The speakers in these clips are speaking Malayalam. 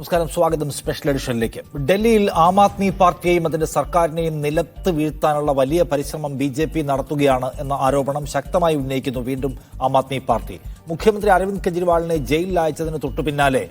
നമസ്കാരം, സ്വാഗതം സ്പെഷ്യൽ എഡിഷനിലേക്ക്. ഡൽഹിയിൽ ആം ആദ്മി പാർട്ടിയെയും അതിന്റെ സർക്കാരിനെയും നിലത്ത് വീഴ്ത്താനുള്ള വലിയ പരിശ്രമം BJP നടത്തുകയാണ് എന്ന ആരോപണം ശക്തമായി ഉന്നയിക്കുന്നു വീണ്ടും ആം ആദ്മി പാർട്ടി. മുഖ്യമന്ത്രി അരവിന്ദ് കെജ്രിവാളിനെ ജയിലിൽ അയച്ചതിന് തൊട്ടു പിന്നാലെ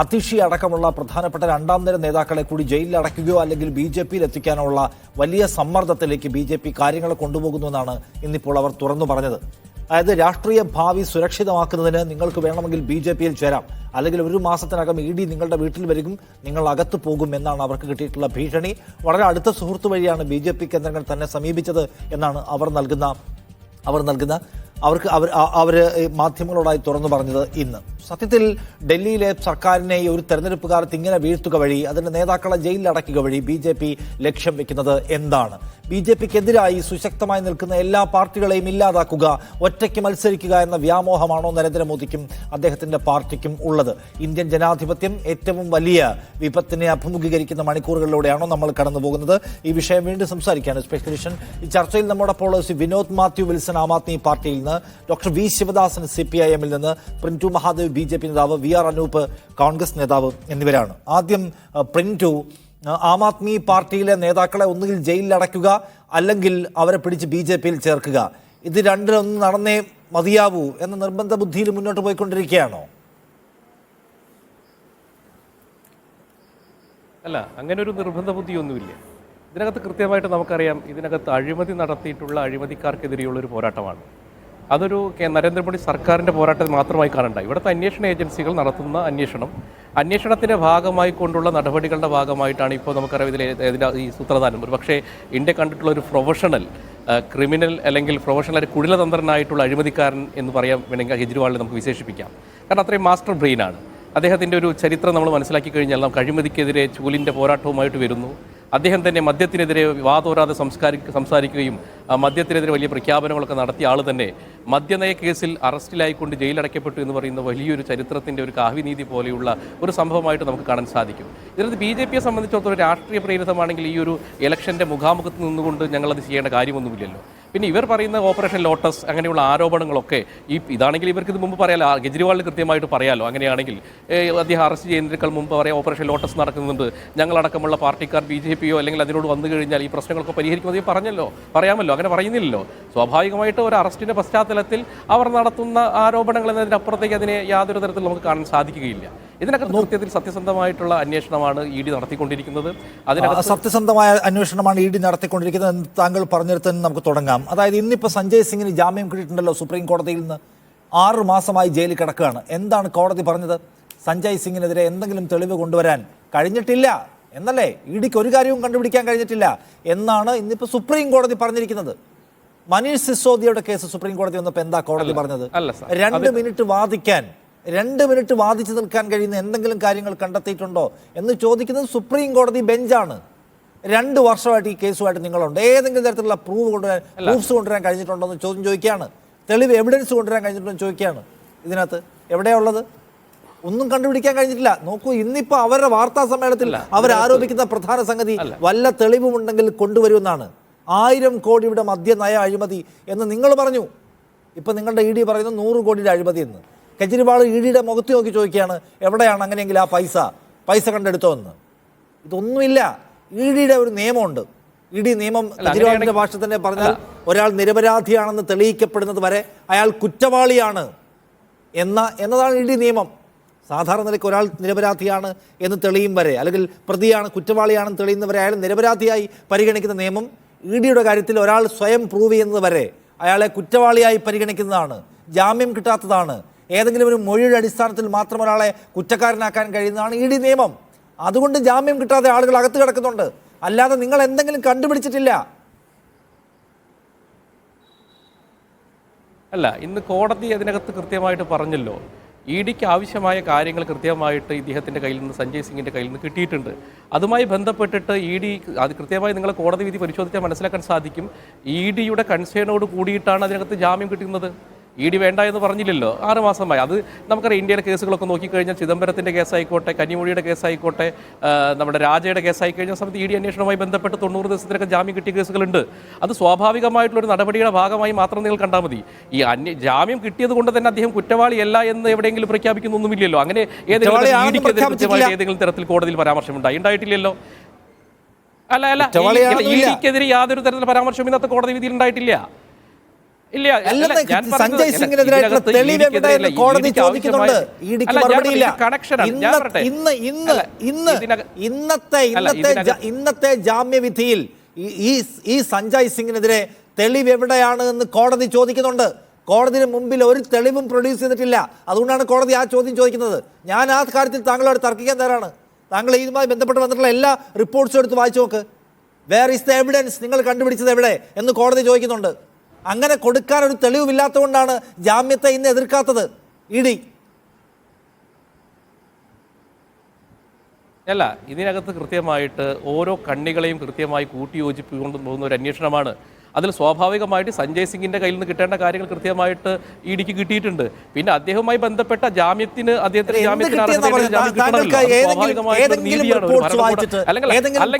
അതിഷി അടക്കമുള്ള പ്രധാനപ്പെട്ട രണ്ടാം നിര നേതാക്കളെ കൂടി ജയിലിൽ അടയ്ക്കുകയോ അല്ലെങ്കിൽ BJPയിൽ എത്തിക്കാനുള്ള വലിയ സമ്മർദ്ദത്തിലേക്ക് BJP കാര്യങ്ങളെ കൊണ്ടുപോകുന്നുവെന്നാണ് ഇന്നിപ്പോൾ അവർ തുറന്നു പറഞ്ഞത്. അതായത് രാഷ്ട്രീയ ഭാവി സുരക്ഷിതമാക്കുന്നതിന് നിങ്ങൾക്ക് വേണമെങ്കിൽ BJPയിൽ ചേരാം, അല്ലെങ്കിൽ ഒരു മാസത്തിനകം ED നിങ്ങളുടെ വീട്ടിൽ വരും, നിങ്ങൾ അകത്ത് പോകും എന്നാണ് അവർക്ക് കിട്ടിയിട്ടുള്ള ഭീഷണി. വളരെ അടുത്ത സുഹൃത്തു വഴിയാണ് BJP കേന്ദ്രങ്ങൾ തന്നെ സമീപിച്ചത് എന്നാണ് അവർ മാധ്യമങ്ങളോടായി തുറന്നു പറഞ്ഞത്. ഇന്ന് സത്യത്തിൽ ഡൽഹിയിലെ സർക്കാരിനെ ഒരു തെരഞ്ഞെടുപ്പ് കാലത്ത് ഇങ്ങനെ വീഴ്ത്തുക വഴി, അതിന്റെ നേതാക്കളെ ജയിലിൽ അടയ്ക്കുക വഴി BJP ലക്ഷ്യം വെക്കുന്നത് എന്താണ്? BJPക്കെതിരായി സുശക്തമായി നിൽക്കുന്ന എല്ലാ പാർട്ടികളെയും ഇല്ലാതാക്കുക, ഒറ്റയ്ക്ക് മത്സരിക്കുക എന്ന വ്യാമോഹമാണോ നരേന്ദ്രമോദിക്കും അദ്ദേഹത്തിന്റെ പാർട്ടിക്കും ഉള്ളത്? ഇന്ത്യൻ ജനാധിപത്യം ഏറ്റവും വലിയ വിപത്തിനെ അഭിമുഖീകരിക്കുന്ന മണിക്കൂറുകളിലൂടെയാണോ നമ്മൾ കടന്നു പോകുന്നത്? ഈ വിഷയം വീണ്ടും സംസാരിക്കുകയാണ് സ്പെഷ്യൽ എഡിഷൻ. ഈ ചർച്ചയിൽ നമ്മോടൊപ്പം വിനോദ് മാത്യു വിൽസൺ ആം ആദ്മി പാർട്ടിയിൽ നിന്ന്, ഡോക്ടർ വി ശിവദാസൻ CPIMൽ നിന്ന്, പ്രിന്റു മഹാദേവ് BJP നേതാവ്, VR അനൂപ് കോൺഗ്രസ് നേതാവ് എന്നിവരാണ്. ആദ്യം പ്രിന്റു, ആം ആദ്മി പാർട്ടിയിലെ നേതാക്കളെ ഒന്നുകിൽ ജയിലിൽ അടയ്ക്കുക അല്ലെങ്കിൽ അവരെ പിടിച്ച് BJPയിൽ ചേർക്കുക, ഇത് രണ്ടിലൊന്നും നടന്നേ മതിയാവൂ എന്ന നിർബന്ധ ബുദ്ധിയിൽ മുന്നോട്ട് പോയിക്കൊണ്ടിരിക്കുകയാണോ? അല്ല, അങ്ങനെ ഒരു നിർബന്ധ ബുദ്ധിയൊന്നുമില്ല. ഇതിനകത്ത് കൃത്യമായിട്ട് നമുക്കറിയാം, ഇതിനകത്ത് അഴിമതി നടത്തിയിട്ടുള്ള അഴിമതിക്കാർക്കെതിരെയുള്ളൊരു പോരാട്ടമാണ്. അതൊരു നരേന്ദ്രമോദി സർക്കാരിൻ്റെ പോരാട്ടം മാത്രമായി കാണണ്ട. ഇവിടുത്തെ അന്വേഷണ ഏജൻസികൾ നടത്തുന്ന അന്വേഷണത്തിൻ്റെ ഭാഗമായി കൊണ്ടുള്ള നടപടികളുടെ ഭാഗമായിട്ടാണ് ഇപ്പോൾ നമുക്കറിയാം ഇതിൻ്റെ ഈ സൂത്രധാരൻ. ഒരു പക്ഷേ ഇന്ത്യ കണ്ടിട്ടുള്ള ഒരു പ്രൊഫഷണൽ ക്രിമിനൽ അല്ലെങ്കിൽ പ്രൊഫഷണൽ കുടിലതന്ത്രനായിട്ടുള്ള അഴിമതിക്കാരൻ എന്ന് പറയാൻ വേണമെങ്കിൽ കെജ്രിവാളിനെ നമുക്ക് വിശേഷിപ്പിക്കാം. കാരണം അത്രയും മാസ്റ്റർ ബ്രെയിനാണ്. അദ്ദേഹത്തിൻ്റെ ഒരു ചരിത്രം നമ്മൾ മനസ്സിലാക്കി കഴിഞ്ഞാൽ നമുക്ക് അഴിമതിക്കെതിരെ ചൂലിൻ്റെ പോരാട്ടവുമായിട്ട് വരുന്നു. അദ്ദേഹം തന്നെ മദ്യത്തിനെതിരെ വാതോരാതെ സംസാരിക്കുകയും മദ്യത്തിനെതിരെ വലിയ പ്രഖ്യാപനങ്ങളൊക്കെ നടത്തിയ ആൾ തന്നെ മദ്യനയ കേസിൽ അറസ്റ്റിലായിക്കൊണ്ട് ജയിലടയ്ക്കപ്പെട്ടു എന്ന് പറയുന്ന വലിയൊരു ചരിത്രത്തിൻ്റെ ഒരു കാവ്യനീതി പോലെയുള്ള ഒരു സംഭവമായിട്ട് നമുക്ക് കാണാൻ സാധിക്കും. ഇതിനകത്ത് BJPയെ സംബന്ധിച്ചിടത്തോളം രാഷ്ട്രീയ പ്രേരിതമാണെങ്കിൽ ഈ ഒരു ഇലക്ഷൻ്റെ മുഖാമുഖത്ത് നിന്നുകൊണ്ട് ഞങ്ങളത് ചെയ്യേണ്ട കാര്യമൊന്നുമില്ലല്ലോ. പിന്നെ ഇവർ പറയുന്ന ഓപ്പറേഷൻ ലോട്ടസ് അങ്ങനെയുള്ള ആരോപണങ്ങളൊക്കെ ഇതാണെങ്കിൽ ഇവർക്ക് ഇത് മുമ്പ് പറയാലോ, കെജ്രിവാളിന് കൃത്യമായിട്ട് പറയാലോ. അങ്ങനെയാണെങ്കിൽ അദ്ദേഹം അറസ്റ്റ് ചെയ്യുന്നതിനേക്കാൾ മുമ്പ് പറയാം ഓപ്പറേഷൻ ലോട്ടസ് നടക്കുന്നുണ്ട്, ഞങ്ങളടക്കമുള്ള പാർട്ടിക്കാർ BJPയോ അല്ലെങ്കിൽ അതിനോട് വന്നു കഴിഞ്ഞാൽ ഈ പ്രശ്നങ്ങളൊക്കെ പരിഹരിക്കുമെന്ന് പറയാമല്ലോ. അങ്ങനെ പറയുന്നില്ലല്ലോ. സ്വാഭാവികമായിട്ട് ഒരു അറസ്റ്റിൻ്റെ പശ്ചാത്തലത്തിൽ അവർ നടത്തുന്ന ആരോപണങ്ങൾ എന്നതിനപ്പുറത്തേക്ക് അതിനെ യാതൊരു തരത്തിൽ നമുക്ക് കാണാൻ സാധിക്കുകയില്ല. ഇതിനകത്ത് കൃത്യത്തിൽ സത്യസന്ധമായിട്ടുള്ള അന്വേഷണമാണ് ED നടത്തിക്കൊണ്ടിരിക്കുന്നത്. അതിനകത്ത് സത്യസന്ധമായ അന്വേഷണമാണ് ED നടത്തിക്കൊണ്ടിരിക്കുന്നത് എന്ന് താങ്കൾ പറഞ്ഞിടത്ത് നമുക്ക് തുടങ്ങാം. അതായത് ഇന്നിപ്പോൾ സഞ്ജയ് സിംഗിന് ജാമ്യം കിട്ടിയിട്ടുണ്ടല്ലോ സുപ്രീം കോടതിയിൽ നിന്ന്. 6 മാസമായി ജയിലിൽ കിടക്കുകയാണ്. എന്താണ് കോടതി പറഞ്ഞത്? സഞ്ജയ് സിംഗിനെതിരെ എന്തെങ്കിലും തെളിവ് കൊണ്ടുവരാൻ കഴിഞ്ഞിട്ടില്ല എന്നല്ലേ? EDക്ക് ഒരു കാര്യവും കണ്ടുപിടിക്കാൻ കഴിഞ്ഞിട്ടില്ല എന്നാണ് ഇന്നിപ്പോൾ സുപ്രീം കോടതി പറഞ്ഞിരിക്കുന്നത്. മനീഷ് സിസോദിയയുടെ കേസ് സുപ്രീം കോടതി വന്നപ്പോൾ എന്താ കോടതി പറഞ്ഞത്? 2 മിനിറ്റ് വാദിച്ചു നിൽക്കാൻ കഴിയുന്ന എന്തെങ്കിലും കാര്യങ്ങൾ കണ്ടെത്തിയിട്ടുണ്ടോ എന്ന് ചോദിക്കുന്നത് സുപ്രീം കോടതി ബെഞ്ചാണ്. 2 വർഷമായിട്ട് ഈ കേസുമായിട്ട് നിങ്ങളുണ്ട്. ഏതെങ്കിലും തരത്തിലുള്ള പ്രൂഫ്സ് കൊണ്ടുവരാൻ കഴിഞ്ഞിട്ടുണ്ടോ എന്ന് ചോദിക്കുകയാണ്. തെളിവ് എവിഡൻസ് കൊണ്ടുവരാൻ കഴിഞ്ഞിട്ടുണ്ടോ എന്ന് ചോദിക്കുകയാണ്. ഇതിനകത്ത് എവിടെയുള്ളത്? ഒന്നും കണ്ടുപിടിക്കാൻ കഴിഞ്ഞിട്ടില്ല. നോക്കൂ, ഇന്നിപ്പോൾ അവരുടെ വാർത്താ സമ്മേളനത്തിൽ അവരാരോപിക്കുന്ന പ്രധാന സംഗതി വല്ല തെളിവുമുണ്ടെങ്കിൽ കൊണ്ടുവരുമെന്നാണ്. 1000 കോടിയുടെ മദ്യനയ അഴിമതി എന്ന് നിങ്ങൾ പറഞ്ഞു. ഇപ്പം നിങ്ങളുടെ ED പറയുന്നു 100 കോടിയുടെ അഴിമതി എന്ന്. കെജ്രിവാൾ EDയുടെ മുഖത്ത് നോക്കി ചോദിക്കുകയാണ്, എവിടെയാണ് അങ്ങനെയെങ്കിൽ ആ പൈസ കണ്ടെടുത്തോ എന്ന്. ഇതൊന്നുമില്ല. EDയുടെ ഒരു നിയമമുണ്ട്. ED നിയമം കെജ്രിവാളിന്റെ ഭാഷ തന്നെ പറഞ്ഞാൽ ഒരാൾ നിരപരാധിയാണെന്ന് തെളിയിക്കപ്പെടുന്നത് വരെ അയാൾ കുറ്റവാളിയാണ് എന്നതാണ് ED നിയമം. സാധാരണ നിലയ്ക്ക് ഒരാൾ നിരപരാധിയാണ് എന്ന് തെളിയും വരെ, അല്ലെങ്കിൽ പ്രതിയാണ് കുറ്റവാളിയാണെന്ന് തെളിയുന്നവരെ അയാൾ നിരപരാധിയായി പരിഗണിക്കുന്ന നിയമം EDയുടെ കാര്യത്തിൽ ഒരാൾ സ്വയം പ്രൂവ് ചെയ്യുന്നത് വരെ അയാളെ കുറ്റവാളിയായി പരിഗണിക്കുന്നതാണ്. ജാമ്യം കിട്ടാത്തതാണ്. ഏതെങ്കിലും ഒരു മൊഴിയുടെ അടിസ്ഥാനത്തിൽ മാത്രം ഒരാളെ കുറ്റക്കാരനാക്കാൻ കഴിയുന്നതാണ് ED നിയമം. അതുകൊണ്ട് ജാമ്യം കിട്ടാതെ ആളുകൾ അകത്ത് കിടക്കുന്നുണ്ട്. അല്ലാതെ നിങ്ങൾ എന്തെങ്കിലും കണ്ടുപിടിച്ചിട്ടില്ല. അല്ല, ഇന്ന് കോടതി അതിനകത്ത് കൃത്യമായിട്ട് പറഞ്ഞല്ലോ. EDക്ക് ആവശ്യമായ കാര്യങ്ങൾ കൃത്യമായിട്ട് ഇദ്ദേഹത്തിൻ്റെ കയ്യിൽ നിന്ന്, സഞ്ജയ് സിംഗിൻ്റെ കയ്യിൽ നിന്ന് കിട്ടിയിട്ടുണ്ട്. അതുമായി ബന്ധപ്പെട്ടിട്ട് ED അത് കൃത്യമായി നിങ്ങൾ കോടതി വിധി പരിശോധിച്ചാൽ മനസ്സിലാക്കാൻ സാധിക്കും. EDയുടെ കൺസേണോട് കൂടിയിട്ടാണ് അതിനകത്ത് ജാമ്യം കിട്ടുന്നത്. ഇ ഡി വേണ്ട എന്ന് പറഞ്ഞില്ലല്ലോ. 6 മാസമായി. അത് നമുക്കറിയാം. ഇന്ത്യയിലെ കേസുകളൊക്കെ നോക്കിക്കഴിഞ്ഞാൽ ചിദംബരത്തിൻ്റെ കേസായിക്കോട്ടെ, കന്നിമൊഴിയുടെ കേസായിക്കോട്ടെ, നമ്മുടെ രാജയുടെ കേസായി കഴിഞ്ഞ സമയത്ത് ഇ ഡി അന്വേഷണവുമായി ബന്ധപ്പെട്ട് 90 ദിവസത്തിനൊക്കെ ജാമ്യം കിട്ടിയ കേസുകളുണ്ട്. അത് സ്വാഭാവികമായിട്ടുള്ളൊരു നടപടിയുടെ ഭാഗമായി മാത്രം നിങ്ങൾ കണ്ടാൽ മതി. ഈ ജാമ്യം കിട്ടിയത് കൊണ്ട് തന്നെ അദ്ദേഹം കുറ്റവാളിയല്ല എന്ന് എവിടെയെങ്കിലും പ്രഖ്യാപിക്കുന്നൊന്നുമില്ലല്ലോ. അങ്ങനെ ഏതെങ്കിലും തരത്തിൽ കോടതിയിൽ പരാമർശം ഉണ്ടായിട്ടില്ലല്ലോ. അല്ല, ഇഡിക്കെതിരെ യാതൊരു തരത്തിലുള്ള പരാമർശവും ഇന്നത്തെ കോടതി വിധിയിൽ ഉണ്ടായിട്ടില്ല. സഞ്ജയ് സിംഗിനെതിരായിട്ടുള്ള തെളിവ് എവിടെയെന്ന് കോടതി ചോദിക്കുന്നുണ്ട്. ഇഡിക്ക് മറുപടിയില്ല. ഇന്നത്തെ ജാമ്യവിധിയിൽ ഈ സഞ്ജയ് സിംഗിനെതിരെ തെളിവ് എവിടെയാണ് എന്ന് കോടതി ചോദിക്കുന്നുണ്ട്. കോടതിന് മുമ്പിൽ ഒരു തെളിവും പ്രൊഡ്യൂസ് ചെയ്തിട്ടില്ല. അതുകൊണ്ടാണ് കോടതി ആ ചോദ്യം ചോദിക്കുന്നത്. ഞാൻ ആ കാര്യത്തിൽ താങ്കളോട് തർക്കിക്കാൻ തയ്യാറാണ്. താങ്കൾ ഇതുമായി ബന്ധപ്പെട്ട് വന്നിട്ടുള്ള എല്ലാ റിപ്പോർട്ട്സും എടുത്ത് വായിച്ചു നോക്ക്. വേർ ഇസ് ദ എവിഡൻസ്, നിങ്ങൾ കണ്ടുപിടിച്ചത് എവിടെ എന്ന് കോടതി ചോദിക്കുന്നുണ്ട്. അങ്ങനെ കൊടുക്കാൻ ഒരു തെളിവുമില്ലാത്തതുകൊണ്ടാണ് ജാമ്യത്തെ ഇന്ന് എതിർക്കാത്തത് ഇ ഡി. അല്ല, ഇതിനകത്ത് കൃത്യമായിട്ട് ഓരോ കണ്ണികളെയും കൃത്യമായി കൂട്ടിയോജിപ്പിക്കൊണ്ട് പോകുന്ന ഒരു അന്വേഷണമാണ്. അതിൽ സ്വാഭാവികമായിട്ട് സഞ്ജയ് സിംഗിന്റെ കയ്യിൽ നിന്ന് കിട്ടേണ്ട കാര്യങ്ങൾ കൃത്യമായിട്ട് ഇ ഡിക്ക് കിട്ടിയിട്ടുണ്ട്. പിന്നെ അദ്ദേഹവുമായി ബന്ധപ്പെട്ട ജാമ്യത്തിന് അദ്ദേഹത്തിന്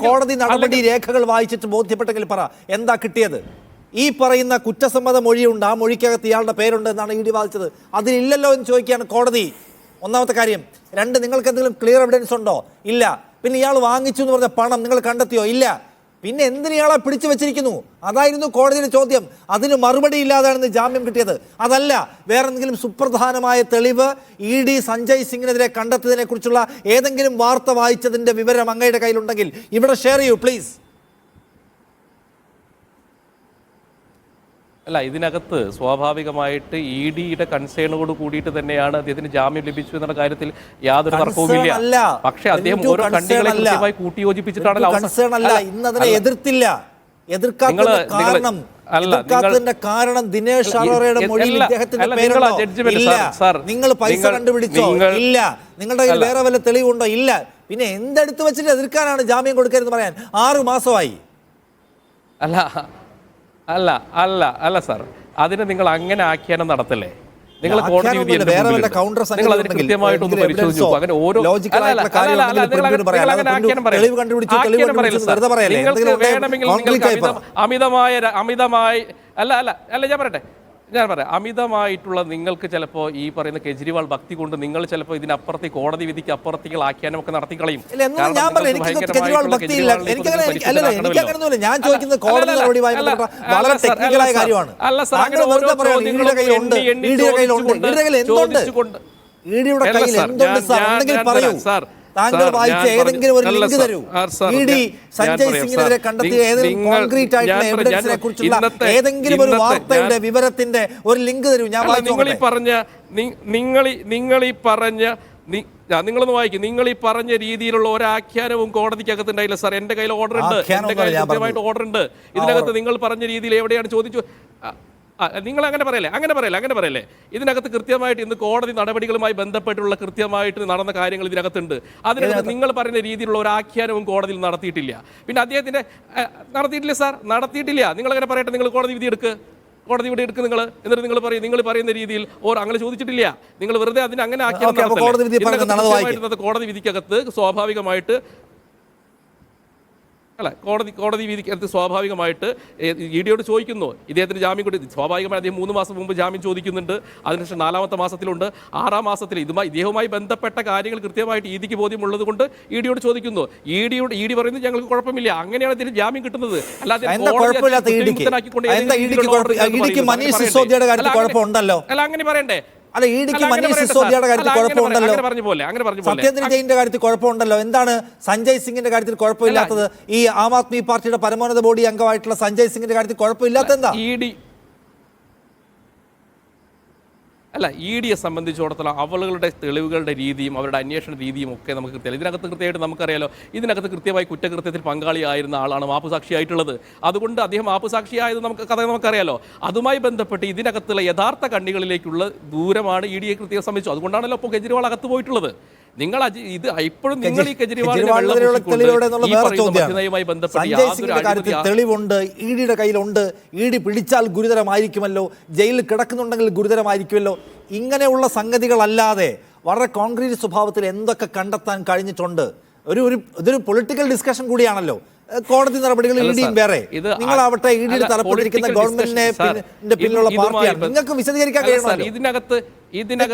കോടതി നടപടി രേഖകൾ വായിച്ചിട്ട് ബോധ്യപ്പെട്ടെങ്കിൽ പറ, എന്താ കിട്ടിയത്? ഈ പറയുന്ന കുറ്റസമ്മത മൊഴിയുണ്ട്, ആ മൊഴിക്കകത്ത് ഇയാളുടെ പേരുണ്ട് എന്നാണ് ഇ ഡി വാദിച്ചത്. അതിലില്ലല്ലോ എന്ന് ചോദിക്കുകയാണ് കോടതി. ഒന്നാമത്തെ കാര്യം. 2, നിങ്ങൾക്ക് എന്തെങ്കിലും ക്ലിയർ എവിഡൻസ് ഉണ്ടോ? ഇല്ല. പിന്നെ ഇയാൾ വാങ്ങിച്ചു എന്ന് പറഞ്ഞ പണം നിങ്ങൾ കണ്ടെത്തിയോ? ഇല്ല. പിന്നെ എന്തിന് ഇയാളെ പിടിച്ചു വെച്ചിരിക്കുന്നു? അതായിരുന്നു കോടതിയുടെ ചോദ്യം. അതിന് മറുപടി ഇല്ലാതാണ് ജാമ്യം കിട്ടിയത്. അതല്ല, വേറെ എന്തെങ്കിലും സുപ്രധാനമായ തെളിവ് ഇ ഡി സഞ്ജയ് സിംഗിനെതിരെ കണ്ടെത്തിയതിനെ കുറിച്ചുള്ള ഏതെങ്കിലും വാർത്ത വായിച്ചതിന്റെ വിവരം അങ്ങയുടെ കയ്യിലുണ്ടെങ്കിൽ ഇവിടെ ഷെയർ ചെയ്യൂ പ്ലീസ്. അല്ല, ഇതിനകത്ത് സ്വാഭാവികമായിട്ട് ഇ ഡിയുടെ കൺസേണോട് കൂടിയിട്ട് തന്നെയാണ് അദ്ദേഹത്തിന് ജാമ്യം ലഭിച്ചു എന്ന കാര്യത്തിൽ യാതൊരു തർക്കവുമില്ല. പക്ഷേ അദ്ദേഹം ഓരോ കണ്ണികളെ കൃത്യമായി കൂട്ടിയോജിപ്പിച്ചിട്ടാണല്ലോ. ഇന്നതിനെ എതിർത്തില്ല. എതിർക്കാത്തതിന്റെ കാരണം ദിനേശ് അറോറയുടെ മൊഴിയിൽ ഇദ്ദേഹത്തിന്റെ പേരുണ്ടോ? ഇല്ല. നിങ്ങൾ പൈസ കണ്ടുപിടിച്ചോ? ഇല്ല. നിങ്ങളുടെ കയ്യിൽ വേറെ വല്ല തെളിവുണ്ടോ? ഇല്ല. പിന്നെ എന്തെടുത്ത് വെച്ചിട്ട് എതിർക്കാനാണ് ജാമ്യം കൊടുക്കരുതെന്ന് പറയാൻ? 6 മാസമായി. അല്ല സാർ, അതിനെ നിങ്ങൾ അങ്ങനെ ആഖ്യാനം നടത്തല്ലേ? നിങ്ങൾ കോടതി വിധി കൃത്യമായിട്ടൊന്ന് പരിശോധിച്ചു. അങ്ങനെ ഓരോ അമിതമായി ഞാൻ പറയാം, അമിതമായിട്ടുള്ള നിങ്ങൾക്ക് ചിലപ്പോൾ ഈ പറയുന്ന കെജ്രിവാൾ ഭക്തി കൊണ്ട് നിങ്ങൾ ചിലപ്പോൾ ഇതിനപ്പുറത്തേക്ക് കോടതി വിധിക്ക് അപ്പുറത്തേക്ക് ആഖ്യാനം ഒക്കെ നടത്തിക്കളയും. താങ്കൾ വായിച്ച ഏതെങ്കിലും ഒരു ലിങ്ക് തരൂ. ഇ ഡി സഞ്ജയ് സിംഗിനെതിരെ കണ്ടെത്തിയ ഏതെങ്കിലും കോൺക്രീറ്റ് ആയിട്ടുള്ള എവിഡൻസിനെ കുറിച്ചുള്ള ഏതെങ്കിലും ഒരു വാർത്തയുടെ വിവരത്തിന്റെ ഒരു ലിങ്ക് തരൂ. ഞാൻ നിങ്ങളൊന്ന് വായിക്കും. നിങ്ങൾ ഈ പറഞ്ഞ രീതിയിലുള്ള ഒരാഖ്യാനവും കോടതിക്കകത്ത് ഉണ്ടായില്ല സാർ. എന്റെ കയ്യിൽ ഓർഡർ ഉണ്ട്, എന്റെ കയ്യിൽ കൃത്യമായിട്ട് ഓർഡർ ഉണ്ട്. ഇതിനകത്ത് നിങ്ങൾ പറഞ്ഞ രീതിയിൽ എവിടെയാണ് ചോദിച്ചു? നിങ്ങൾ അങ്ങനെ പറയല്ലേ. ഇതിനകത്ത് കൃത്യമായിട്ട് ഇന്ന് കോടതി നടപടികളുമായി ബന്ധപ്പെട്ടുള്ള കൃത്യമായിട്ട് നടന്ന കാര്യങ്ങൾ ഇതിനകത്തുണ്ട്. അതിനകത്ത് നിങ്ങൾ പറയുന്ന രീതിയിലുള്ള ഒരു ആഖ്യാനവും കോടതിയിൽ നടത്തിയിട്ടില്ല. പിന്നെ അദ്ദേഹത്തിന്റെ നടത്തിയിട്ടില്ല സാർ, നടത്തിയിട്ടില്ല. നിങ്ങൾ അങ്ങനെ പറയട്ടെ, നിങ്ങൾ കോടതി വിധി എടുക്ക്, കോടതി വിധി എടുക്ക് നിങ്ങൾ. എന്നിട്ട് നിങ്ങൾ പറയുന്ന രീതിയിൽ അങ്ങനെ ചോദിച്ചിട്ടില്ല. നിങ്ങൾ വെറുതെ അതിന് അങ്ങനെ ആഖ്യാനം കോടതി വിധിക്കകത്ത് സ്വാഭാവികമായിട്ട് അല്ല, കോടതി വിധിക്കകത്ത് സ്വാഭാവികമായിട്ട് ഇ ഡിയോട് ചോദിക്കുന്നു ഇദ്ദേഹത്തിന് ജാമ്യം കൊടുത്ത്. സ്വാഭാവികമായി അദ്ദേഹം 3 മാസം മുമ്പ് ജാമ്യം ചോദിക്കുന്നുണ്ട്. അതിനുശേഷം 4ാമത്തെ മാസത്തിലുണ്ട്. 6ാം മാസത്തിൽ ഇദ്ദേഹവുമായി ബന്ധപ്പെട്ട കാര്യങ്ങൾ കൃത്യമായിട്ട് ഇ ഡിക്ക് ബോധ്യമുള്ളത് കൊണ്ട് ഇ ഡിയോട് ചോദിക്കുന്നു. ഇ ഡി പറയുന്നത് ഞങ്ങൾക്ക് കുഴപ്പമില്ല, അങ്ങനെയാണ് ഇതിന് ജാമ്യം കിട്ടുന്നത്. അല്ലാതെ അങ്ങനെ പറയണ്ടേ? അല്ല, ഇ ഡിക്ക് മനീഷ് സിസോദിയയുടെ കാര്യത്തിൽ കുഴപ്പമുണ്ടല്ലോ, സത്യേന്ദ്ര ജെയിന്റെ കാര്യത്തിൽ കുഴപ്പമുണ്ടല്ലോ. എന്താണ് സഞ്ജയ് സിംഗിന്റെ കാര്യത്തിൽ കുഴപ്പമില്ലാത്തത്? ഈ ആം ആദ്മി പാർട്ടിയുടെ പരമോന്നത ബോഡി അംഗമായിട്ടുള്ള സഞ്ജയ് സിംഗിന്റെ കാര്യത്തിൽ കുഴപ്പമില്ലാത്ത എന്താ? ഇ ഡിയെ സംബന്ധിച്ചിടത്തോളം അവളുടെ തെളിവുകളുടെ രീതിയും അവരുടെ അന്വേഷണ രീതിയും ഒക്കെ നമുക്ക് കൃത്യമായി ഇതിനകത്ത് കൃത്യമായിട്ട് നമുക്കറിയാലോ. ഇതിനകത്ത് കൃത്യമായി കുറ്റകൃത്യത്തിൽ പങ്കാളിയായിരുന്ന ആളാണ് മാപ്പുസാക്ഷിയായിട്ടുള്ളത്. അതുകൊണ്ട് അദ്ദേഹം മാപ്പുസാക്ഷിയായത് നമുക്കറിയാലോ. അതുമായി ബന്ധപ്പെട്ട് ഇതിനകത്തുള്ള യഥാർത്ഥ കണ്ണികളിലേക്കുള്ള ദൂരമാണ് ഇ ഡിയെ കൃത്യം സംബന്ധിച്ചു. അതുകൊണ്ടാണല്ലോ ഇപ്പോൾ കെജ്രിവാൾ അകത്ത് പോയിട്ടുള്ളത്. നിങ്ങൾ ഇത് ഇപ്പോഴും നിങ്ങൾ ഈ കെജ്രിവാളിനെതിരെയുള്ള തെളിവോടെ എന്നുള്ള വേറെ ചോദ്യമാണ്. ബന്ധപ്പെട്ട് സഞ്ജയ് സിംഗിന്റെ കാര്യത്തിൽ തെളിവുണ്ട്, ഇഡിയുടെ കയ്യിലുണ്ട്, ഇഡി പിടിച്ചാൽ ഗുരുതരമായിരിക്കുമല്ലോ, ജയിലിൽ കിടക്കുന്നുണ്ടെങ്കിൽ ഗുരുതരമായിരിക്കുമല്ലോ. ഇങ്ങനെയുള്ള സംഗതികളല്ലാതെ വളരെ കോൺക്രീറ്റ് സ്വഭാവത്തിൽ എന്തൊക്കെ കണ്ടെത്താൻ കഴിഞ്ഞിട്ടുണ്ട്? ഇതൊരു പൊളിറ്റിക്കൽ ഡിസ്കഷൻ കൂടിയാണല്ലോ. കോടതി നടപടികൾ ഇഡിയും വേറെ, നിങ്ങളാവട്ടെ ഇഡിയുടെ തലപ്പത്തിരിക്കുന്ന ഗവൺമെന്റിനെ പിന്നിലുള്ള പാർട്ടിയാണ്. നിങ്ങൾക്ക് വിശദീകരിക്കാൻ കഴിയണമല്ലോ.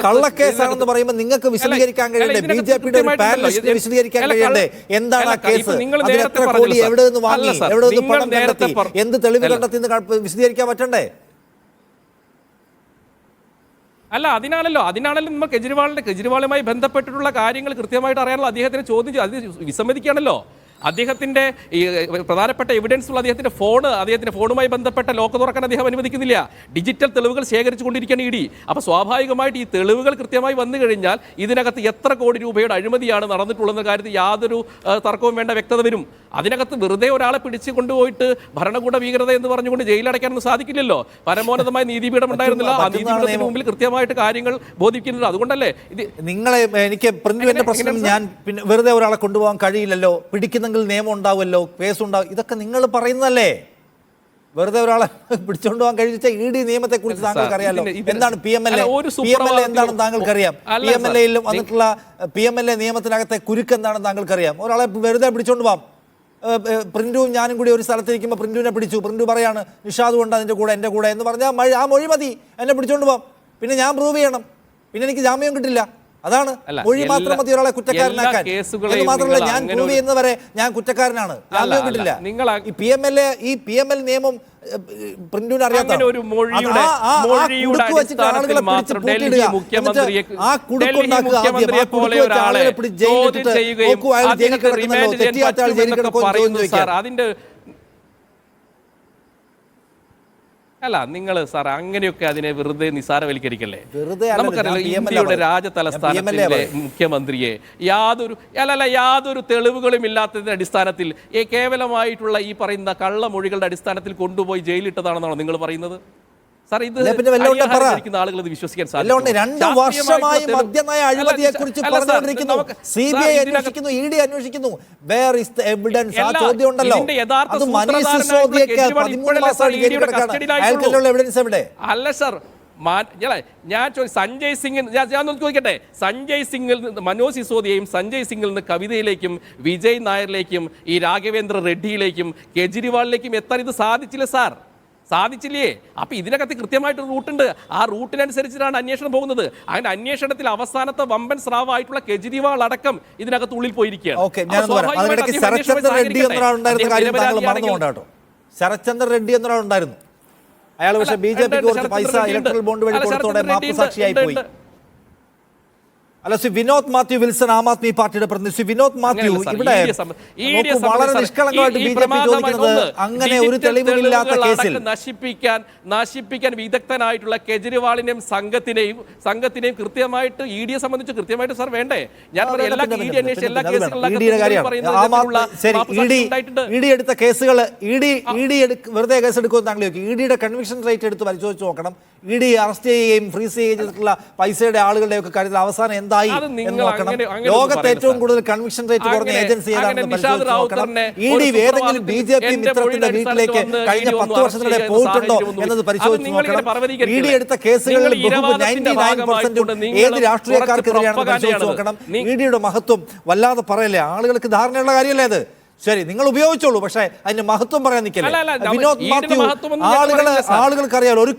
കള്ളക്കേസാണെന്ന് പറയുമ്പോൾ നിങ്ങൾക്ക് വിശദീകരിക്കാൻ കഴിയണ്ടേ? ബി.ജെ.പിയുടെ ഒരു പാനലിസ്റ്റിനെ വിശദീകരിക്കാൻ കഴിയണ്ടേ? എന്താണ് ആ കേസ്? അതിൽ എത്ര കോടി എവിടെ നിന്ന് വാങ്ങി, എവിടെ നിന്ന് പണം കണ്ടെത്തി, എന്ത് തെളിവ് കണ്ടെത്തി എന്ന് വിശദീകരിക്കാൻ പറ്റണ്ടേ? അല്ല, അതിനാണല്ലോ നമ്മൾ കെജ്രിവാളുമായി ബന്ധപ്പെട്ടിട്ടുള്ള കാര്യങ്ങൾ കൃത്യമായിട്ട് അറിയാനുള്ള അദ്ദേഹത്തിന് ചോദ്യം അത് വിസമ്മതിക്കുകയാണല്ലോ. അദ്ദേഹത്തിന്റെ ഈ പ്രധാനപ്പെട്ട എവിഡൻസ് ഉള്ള അദ്ദേഹത്തിന്റെ ഫോണുമായി ബന്ധപ്പെട്ട ലോക്ക് തുറക്കാൻ അദ്ദേഹം അനുവദിക്കുന്നില്ല. ഡിജിറ്റൽ തെളിവുകൾ ശേഖരിച്ചുകൊണ്ടിരിക്കുകയാണ് ഇഡി. അപ്പോൾ സ്വാഭാവികമായിട്ട് ഈ തെളിവുകൾ കൃത്യമായി വന്നു കഴിഞ്ഞാൽ ഇതിനകത്ത് എത്ര കോടി രൂപയുടെ അഴിമതിയാണ് നടന്നിട്ടുള്ളതെന്ന കാര്യത്തിൽ യാതൊരു തർക്കവും വേണ്ട, വ്യക്തത വരും. അതിനകത്ത് വെറുതെ ഒരാളെ പിടിച്ചു കൊണ്ടുപോയിട്ട് ഭരണകൂട ഭീകരത എന്ന് പറഞ്ഞുകൊണ്ട് ജയിലടയ്ക്കാനൊന്നും സാധിക്കില്ലല്ലോ. പരമോന്നതമായ നീതിപീഠം ഉണ്ടായിരുന്നില്ല. ആ നീതിപീഠത്തിന് മുമ്പിൽ കൃത്യമായിട്ട് കാര്യങ്ങൾ ബോധിപ്പിക്കുന്നുണ്ട്. അതുകൊണ്ടല്ലേ ഇത് നിങ്ങളെ എനിക്ക് പ്രിന്റുവിന്റെ പ്രശ്നം, ഞാൻ പിന്നെ വെറുതെ ഒരാളെ കൊണ്ടുപോകാൻ കഴിയില്ലല്ലോ, പിടിക്കുന്നെങ്കിൽ നിയമം ഉണ്ടാവുമല്ലോ, കേസ് ഉണ്ടാവും, ഇതൊക്കെ നിങ്ങൾ പറയുന്നതല്ലേ. വെറുതെ ഒരാളെ പിടിച്ചുകൊണ്ട് പോകാൻ കഴിച്ച ഇ.ഡി നിയമത്തെ കുറിച്ച് താങ്കൾക്ക് അറിയാലോ. എന്താണ് PMLA? PMLA എന്താണെന്ന് താങ്കൾക്കറിയാം. PMLA വന്നിട്ടുള്ള PMLA നിയമത്തിനകത്തെ കുരുക്ക് എന്താണെന്ന് താങ്കൾക്കറിയാം. ഒരാളെ വെറുതെ പിടിച്ചോണ്ട് പോകാം. പ്രിന്റുവും ഞാനും കൂടി ഒരു സ്ഥലത്തിരിക്കുമ്പോൾ പ്രിന്റുവിനെ പിടിച്ചു, പ്രിന്റു പറയാണ് നിഷാദ് കൊണ്ട് അതിൻ്റെ കൂടെ എൻ്റെ കൂടെ എന്ന് പറഞ്ഞാൽ ആ മൊഴി മതി, എന്നെ പിടിച്ചോണ്ട് പോകാം. പിന്നെ ഞാൻ പ്രൂവ് ചെയ്യണം, പിന്നെ എനിക്ക് ജാമ്യം കിട്ടില്ല. അതാണ് മൊഴി മാത്രം മതി ഒരാളെ കുറ്റക്കാരനാക്കാൻ. എന്ന് മാത്രമല്ല, ഞാൻ പ്രൂവ് ചെയ്യുന്നവരെ ഞാൻ കുറ്റക്കാരനാണ്, ജാമ്യം കിട്ടില്ല. ഈ PML നിയമം പ്രിന്റിന് അറിയാത്ത അതിന്റെ അല്ല, നിങ്ങൾ സാർ അങ്ങനെയൊക്കെ അതിനെ വെറുതെ നിസാരവൽക്കരിക്കല്ലേ? നമുക്കറിയാലോ, ഇന്ത്യയുടെ രാജതലസ്ഥാനത്തിലെ മുഖ്യമന്ത്രിയെ യാതൊരു തെളിവുകളും ഇല്ലാത്തതിന്റെ അടിസ്ഥാനത്തിൽ കേവലമായിട്ടുള്ള ഈ പറയുന്ന കള്ളമൊഴികളുടെ അടിസ്ഥാനത്തിൽ കൊണ്ടുപോയി ജയിലിട്ടതാണെന്നാണോ നിങ്ങൾ പറയുന്നത്? സാർ, ഇത് ആളുകൾ ഇത് വിശ്വസിക്കാൻ സാധിക്കും. 2 വർഷമായി മദ്യനയ അഴിമതിയെ കുറിച്ച് പറഞ്ഞുകൊണ്ടിരിക്കുന്നു. CBI അന്വേഷിക്കുന്നു, ED അന്വേഷിക്കുന്നു. Where is the evidence? ആ ചോദ്യം ഉണ്ടല്ലോ. അത് മനീഷ് സിസോദിയയ്ക്ക് 13 മാസമായി ജയിലിൽ കിടക്കാണ്. അയാൾക്കുള്ള എവിഡൻസ് എവിടെ? അല്ല സാർ, ഞാൻ സഞ്ജയ് സിംഗ് ഞാൻ ചോദിക്കട്ടെ, സഞ്ജയ് സിംഗിൽ നിന്ന് മനോജ് സിസോദിയയും സഞ്ജയ് സിംഗിൽ നിന്ന് കവിതയിലേക്കും വിജയ് നായരിലേക്കും ഈ രാഘവേന്ദ്ര റെഡ്ഡിയിലേക്കും കെജ്രിവാളിലേക്കും എത്താൻ ഇത് സാധിച്ചില്ല സാർ, സാധിച്ചില്ലേ? അപ്പൊ ഇതിനകത്ത് കൃത്യമായിട്ട് റൂട്ടുണ്ട്. ആ റൂട്ടിനനുസരിച്ചിട്ടാണ് അന്വേഷണം പോകുന്നത്. അങ്ങനെ അന്വേഷണത്തിൽ അവസാനത്തെ വമ്പൻ സ്രാവായിട്ടുള്ള കെജ്രിവാൾ അടക്കം ഇതിനകത്ത് ഉള്ളിൽ പോയിരിക്കുകയാണ്. ശരത്ചന്ദ്ര റെഡ്ഡി എന്നൊരാളുണ്ടായിരുന്ന കാര്യം താങ്കൾ മറന്നുകൊണ്ടാട്ടോ. ശരത്ചന്ദ്ര റെഡ്ഡി എന്നൊരാളുണ്ടായിരുന്നു. അയാൾ പക്ഷേ BJPക്ക് കുറച്ച് പൈസ ഇലക്ട്രൽ ബോണ്ട് വഴി കൊടുത്തോടെ മാപ്പ് സാക്ഷിയായി പോയി. അല്ല, ശ്രീ വിനോദ് മാത്യു വിൽസൺ, ആം ആദ്മി പാർട്ടിയുടെ പ്രതിനിധി. ശ്രീ വിനോദ് മാത്യു, ഇവിടെ വളരെ നിഷ്കളങ്കമായിട്ട് BJP ചോദിക്കുന്നത്, അങ്ങനെ ഒരു തെളിവുകളില്ലാത്ത കേസിൽ നശിപ്പിക്കാൻ വിദഗ്ധനായിട്ടുള്ള കെജ്രിവാളിനെയും സംഘത്തിനെയും കൃത്യമായിട്ട് ED സംബന്ധിച്ച് കൃത്യമായിട്ട് സാർ വേണ്ടേ? ഞാൻ ED എടുത്ത കേസുകൾ വെറുതെ കേസ് എടുക്കുമെന്ന് താങ്കൾ ചോദിക്കും. EDയുടെ കൺവിക്ഷൻ റേറ്റ് എടുത്ത് പരിശോധിച്ച് നോക്കണം. ED അറസ്റ്റ് ചെയ്യുകയും ഫ്രീസ് ചെയ്യുകയും ചെയ്തിട്ടുള്ള പൈസയുടെ ആളുകളുടെ ഒക്കെ കാര്യത്തിൽ അവസാനം എന്തായി എന്ന് നോക്കണം. ലോകത്ത് ഏറ്റവും കൂടുതൽ കൺവിക്ഷൻ റേറ്റ് കുറഞ്ഞ ഏജൻസി ഏതാണെന്ന് പരിശോധിച്ച് നോക്കണം. ED ഏതെങ്കിലും BJP മിത്രത്തിന്റെ വീട്ടിലേക്ക് കഴിഞ്ഞ 10 വർഷത്തിനിടെ പോയിട്ടുണ്ടോ എന്നത് പരിശോധിച്ച് നോക്കണം. ED എടുത്ത കേസുകളിൽ 99% ഏത് രാഷ്ട്രീയക്കാർക്കെതിരെയാണെന്ന് പരിശോധിച്ച് നോക്കണം. EDയുടെ മഹത്വം വല്ലാതെ പറയല്ലേ, ആളുകൾക്ക് ധാരണയുള്ള കാര്യമല്ലേ അത്? ശരി, നിങ്ങൾ ഉപയോഗിച്ചോളൂ, പക്ഷേ അതിന്റെ മഹത്വം പറയാൻ നിൽക്കില്ല. വിനോദ് മാത്യു, ആളുകൾക്ക് അറിയാലോ, ഒരു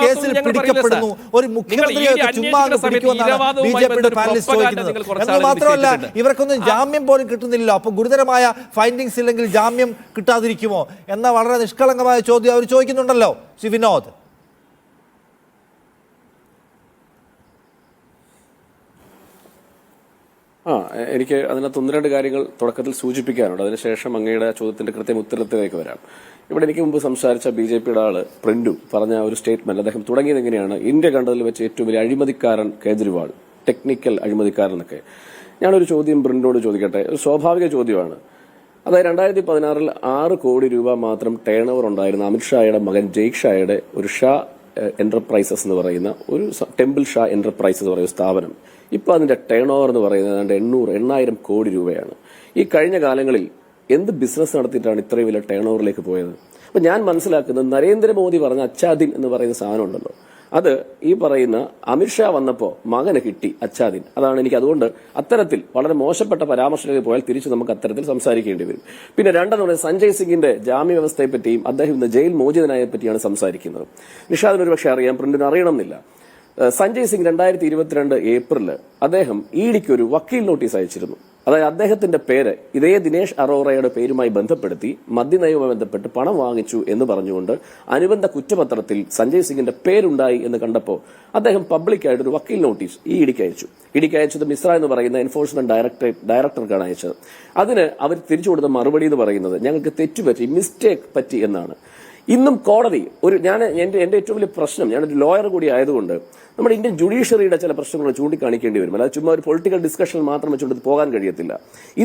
കേസിൽ പിടിക്കപ്പെടുന്നു, ഒരു മുഖ്യമന്ത്രിയെ ചുമ്മാ പിടിക്കുമെന്നാണ് BJPയുടെ പാനലിസ്റ്റ് ചോദിക്കുന്നത്. എന്ന് മാത്രമല്ല, ഇവർക്കൊന്നും ജാമ്യം പോലും കിട്ടുന്നില്ല. അപ്പൊ ഗുരുതരമായ ഫൈൻഡിങ്സ് ഇല്ലെങ്കിൽ ജാമ്യം കിട്ടാതിരിക്കുമോ എന്ന വളരെ നിഷ്കളങ്കമായ ചോദ്യം അവർ ചോദിക്കുന്നുണ്ടല്ലോ. ശ്രീ വിനോദ്, എനിക്ക് അതിനകത്ത് 1-2 കാര്യങ്ങൾ തുടക്കത്തിൽ സൂചിപ്പിക്കാനുണ്ട്. അതിനുശേഷം അങ്ങയുടെ ചോദ്യത്തിന്റെ കൃത്യം ഉത്തരത്തിലേക്ക് വരാം. ഇവിടെ എനിക്ക് മുമ്പ് സംസാരിച്ച BJPയുടെ ആള് പ്രിന്റു പറഞ്ഞ ഒരു സ്റ്റേറ്റ്മെന്റ്, അദ്ദേഹം തുടങ്ങിയത് എങ്ങനെയാണ്, ഇന്ത്യ കണ്ടതിൽ വെച്ച് ഏറ്റവും വലിയ അഴിമതിക്കാരൻ കേജ്രിവാൾ, ടെക്നിക്കൽ അഴിമതിക്കാരൻ എന്നൊക്കെ. ഞാനൊരു ചോദ്യം പ്രിന്റിനോട് ചോദിക്കട്ടെ, ഒരു സ്വാഭാവിക ചോദ്യമാണ്. അതായത് 2016 6 കോടി രൂപ മാത്രം ടേൺ ഓവർ ഉണ്ടായിരുന്ന അമിത്ഷായുടെ മകൻ ജയ്ക് ഷായുടെ ഒരു ഷാ എന്റർപ്രൈസസ് എന്ന് പറയുന്ന ഒരു ടെമ്പിൾ ഷാ എന്റർപ്രൈസസ് എന്ന് പറയുന്ന സ്ഥാപനം ഇപ്പോൾ അതിന്റെ ടേൺ ഓവർ എന്ന് പറയുന്നത് 800,000 കോടി രൂപയാണ്. ഈ കഴിഞ്ഞ കാലങ്ങളിൽ എന്ത് ബിസിനസ് നടത്തിയിട്ടാണ് ഇത്രയും വലിയ ടേൺ ഓവറിലേക്ക് പോയത്? അപ്പൊ ഞാൻ മനസ്സിലാക്കുന്നത് നരേന്ദ്രമോദി പറഞ്ഞ അച്ചാദിൻ എന്ന് പറയുന്ന സാധനം ഉണ്ടല്ലോ, അത് ഈ പറയുന്ന അമിത്ഷാ വന്നപ്പോൾ മകന് കിട്ടി അച്ചാദിൻ. അതാണ് എനിക്ക് അതുകൊണ്ട് അത്തരത്തിൽ വളരെ മോശപ്പെട്ട പരാമർശത്തിലേക്ക് പോയാൽ തിരിച്ച് നമുക്ക് അത്തരത്തിൽ സംസാരിക്കേണ്ടി വരും. പിന്നെ രണ്ടെന്ന് പറയുന്നത് സഞ്ജയ് സിംഗിന്റെ ജാമ്യവ്യവസ്ഥയെ പറ്റിയും അദ്ദേഹം ഇന്ന് ജയിൽ മോചിതനായെ പറ്റിയാണ് സംസാരിക്കുന്നത്. നിഷാദിന് ഒരുപക്ഷെ അറിയാം, പ്രിന്റിന് അറിയണമെന്നില്ല. സഞ്ജയ് സിംഗ് 2022 ഏപ്രിലിൽ അദ്ദേഹം ഇഡിക്ക് ഒരു വക്കീൽ നോട്ടീസ് അയച്ചിരുന്നു. അതായത് അദ്ദേഹത്തിന്റെ പേര് ഇതേ ദിനേശ് അറോറയുടെ പേരുമായി ബന്ധപ്പെടുത്തി മദ്യനയവുമായി ബന്ധപ്പെട്ട് പണം വാങ്ങിച്ചു എന്ന് പറഞ്ഞുകൊണ്ട് അനുബന്ധ കുറ്റപത്രത്തിൽ സഞ്ജയ് സിംഗിന്റെ പേരുണ്ടായി എന്ന് കണ്ടപ്പോൾ അദ്ദേഹം പബ്ലിക്കായിട്ട് ഒരു വക്കീൽ നോട്ടീസ് ഇഡിക്ക് അയച്ചു. ഇഡിക്ക് അയച്ചത് മിശ്ര എന്ന് പറയുന്ന എൻഫോഴ്സ്മെന്റ് ഡയറക്ടർക്കാണ് അയച്ചത്. അതിന് അവർ തിരിച്ചു കൊടുത്ത മറുപടി എന്ന് പറയുന്നത് ഞങ്ങൾക്ക് തെറ്റുപറ്റി, മിസ്റ്റേക്ക് പറ്റി എന്നാണ്. ഇന്നും കോടതി എന്റെ ഏറ്റവും വലിയ പ്രശ്നം, ഞാനൊരു ലോയർ കൂടി ആയതുകൊണ്ട് നമ്മുടെ ഇന്ത്യൻ ജുഡീഷ്യറിയുടെ ചില പ്രശ്നങ്ങൾ ചൂണ്ടിക്കാണിക്കേണ്ടി വരും. അല്ലാതെ ചുമ്മാ ഒരു പൊളിറ്റിക്കൽ ഡിസ്കഷൻ മാത്രം വെച്ചുകൊണ്ട് പോകാൻ കഴിയത്തില്ല.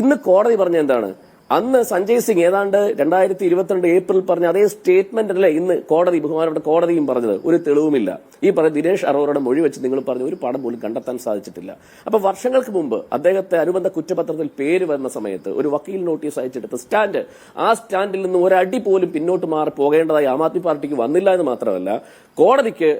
ഇന്ന് കോടതി പറഞ്ഞ എന്താണ്? അന്ന് സഞ്ജയ് സിംഗ് ഏതാണ്ട് 2022 ഏപ്രിൽ പറഞ്ഞ അതേ സ്റ്റേറ്റ്മെന്റ് അല്ലേ ഇന്ന് കോടതി, ബഹുമാനപ്പെട്ട കോടതിയും പറഞ്ഞത്? ഒരു തെളിവുമില്ല. ഈ പറഞ്ഞ ദിനേശ് അറോറയുടെ മൊഴി വെച്ച് നിങ്ങൾ പറഞ്ഞ ഒരു പടം പോലും കണ്ടെത്താൻ സാധിച്ചിട്ടില്ല. അപ്പൊ വർഷങ്ങൾക്ക് മുമ്പ് അദ്ദേഹത്തെ അനുബന്ധ കുറ്റപത്രത്തിൽ പേര് വരുന്ന സമയത്ത് ഒരു വക്കീൽ നോട്ടീസ് അയച്ചെടുത്ത സ്റ്റാൻഡ്, ആ സ്റ്റാൻഡിൽ നിന്ന് ഒരടി പോലും പിന്നോട്ട് മാറി പോകേണ്ടതായി ആം ആദ്മി പാർട്ടിക്ക് വന്നില്ല എന്ന് മാത്രമല്ല കോടതിക്ക്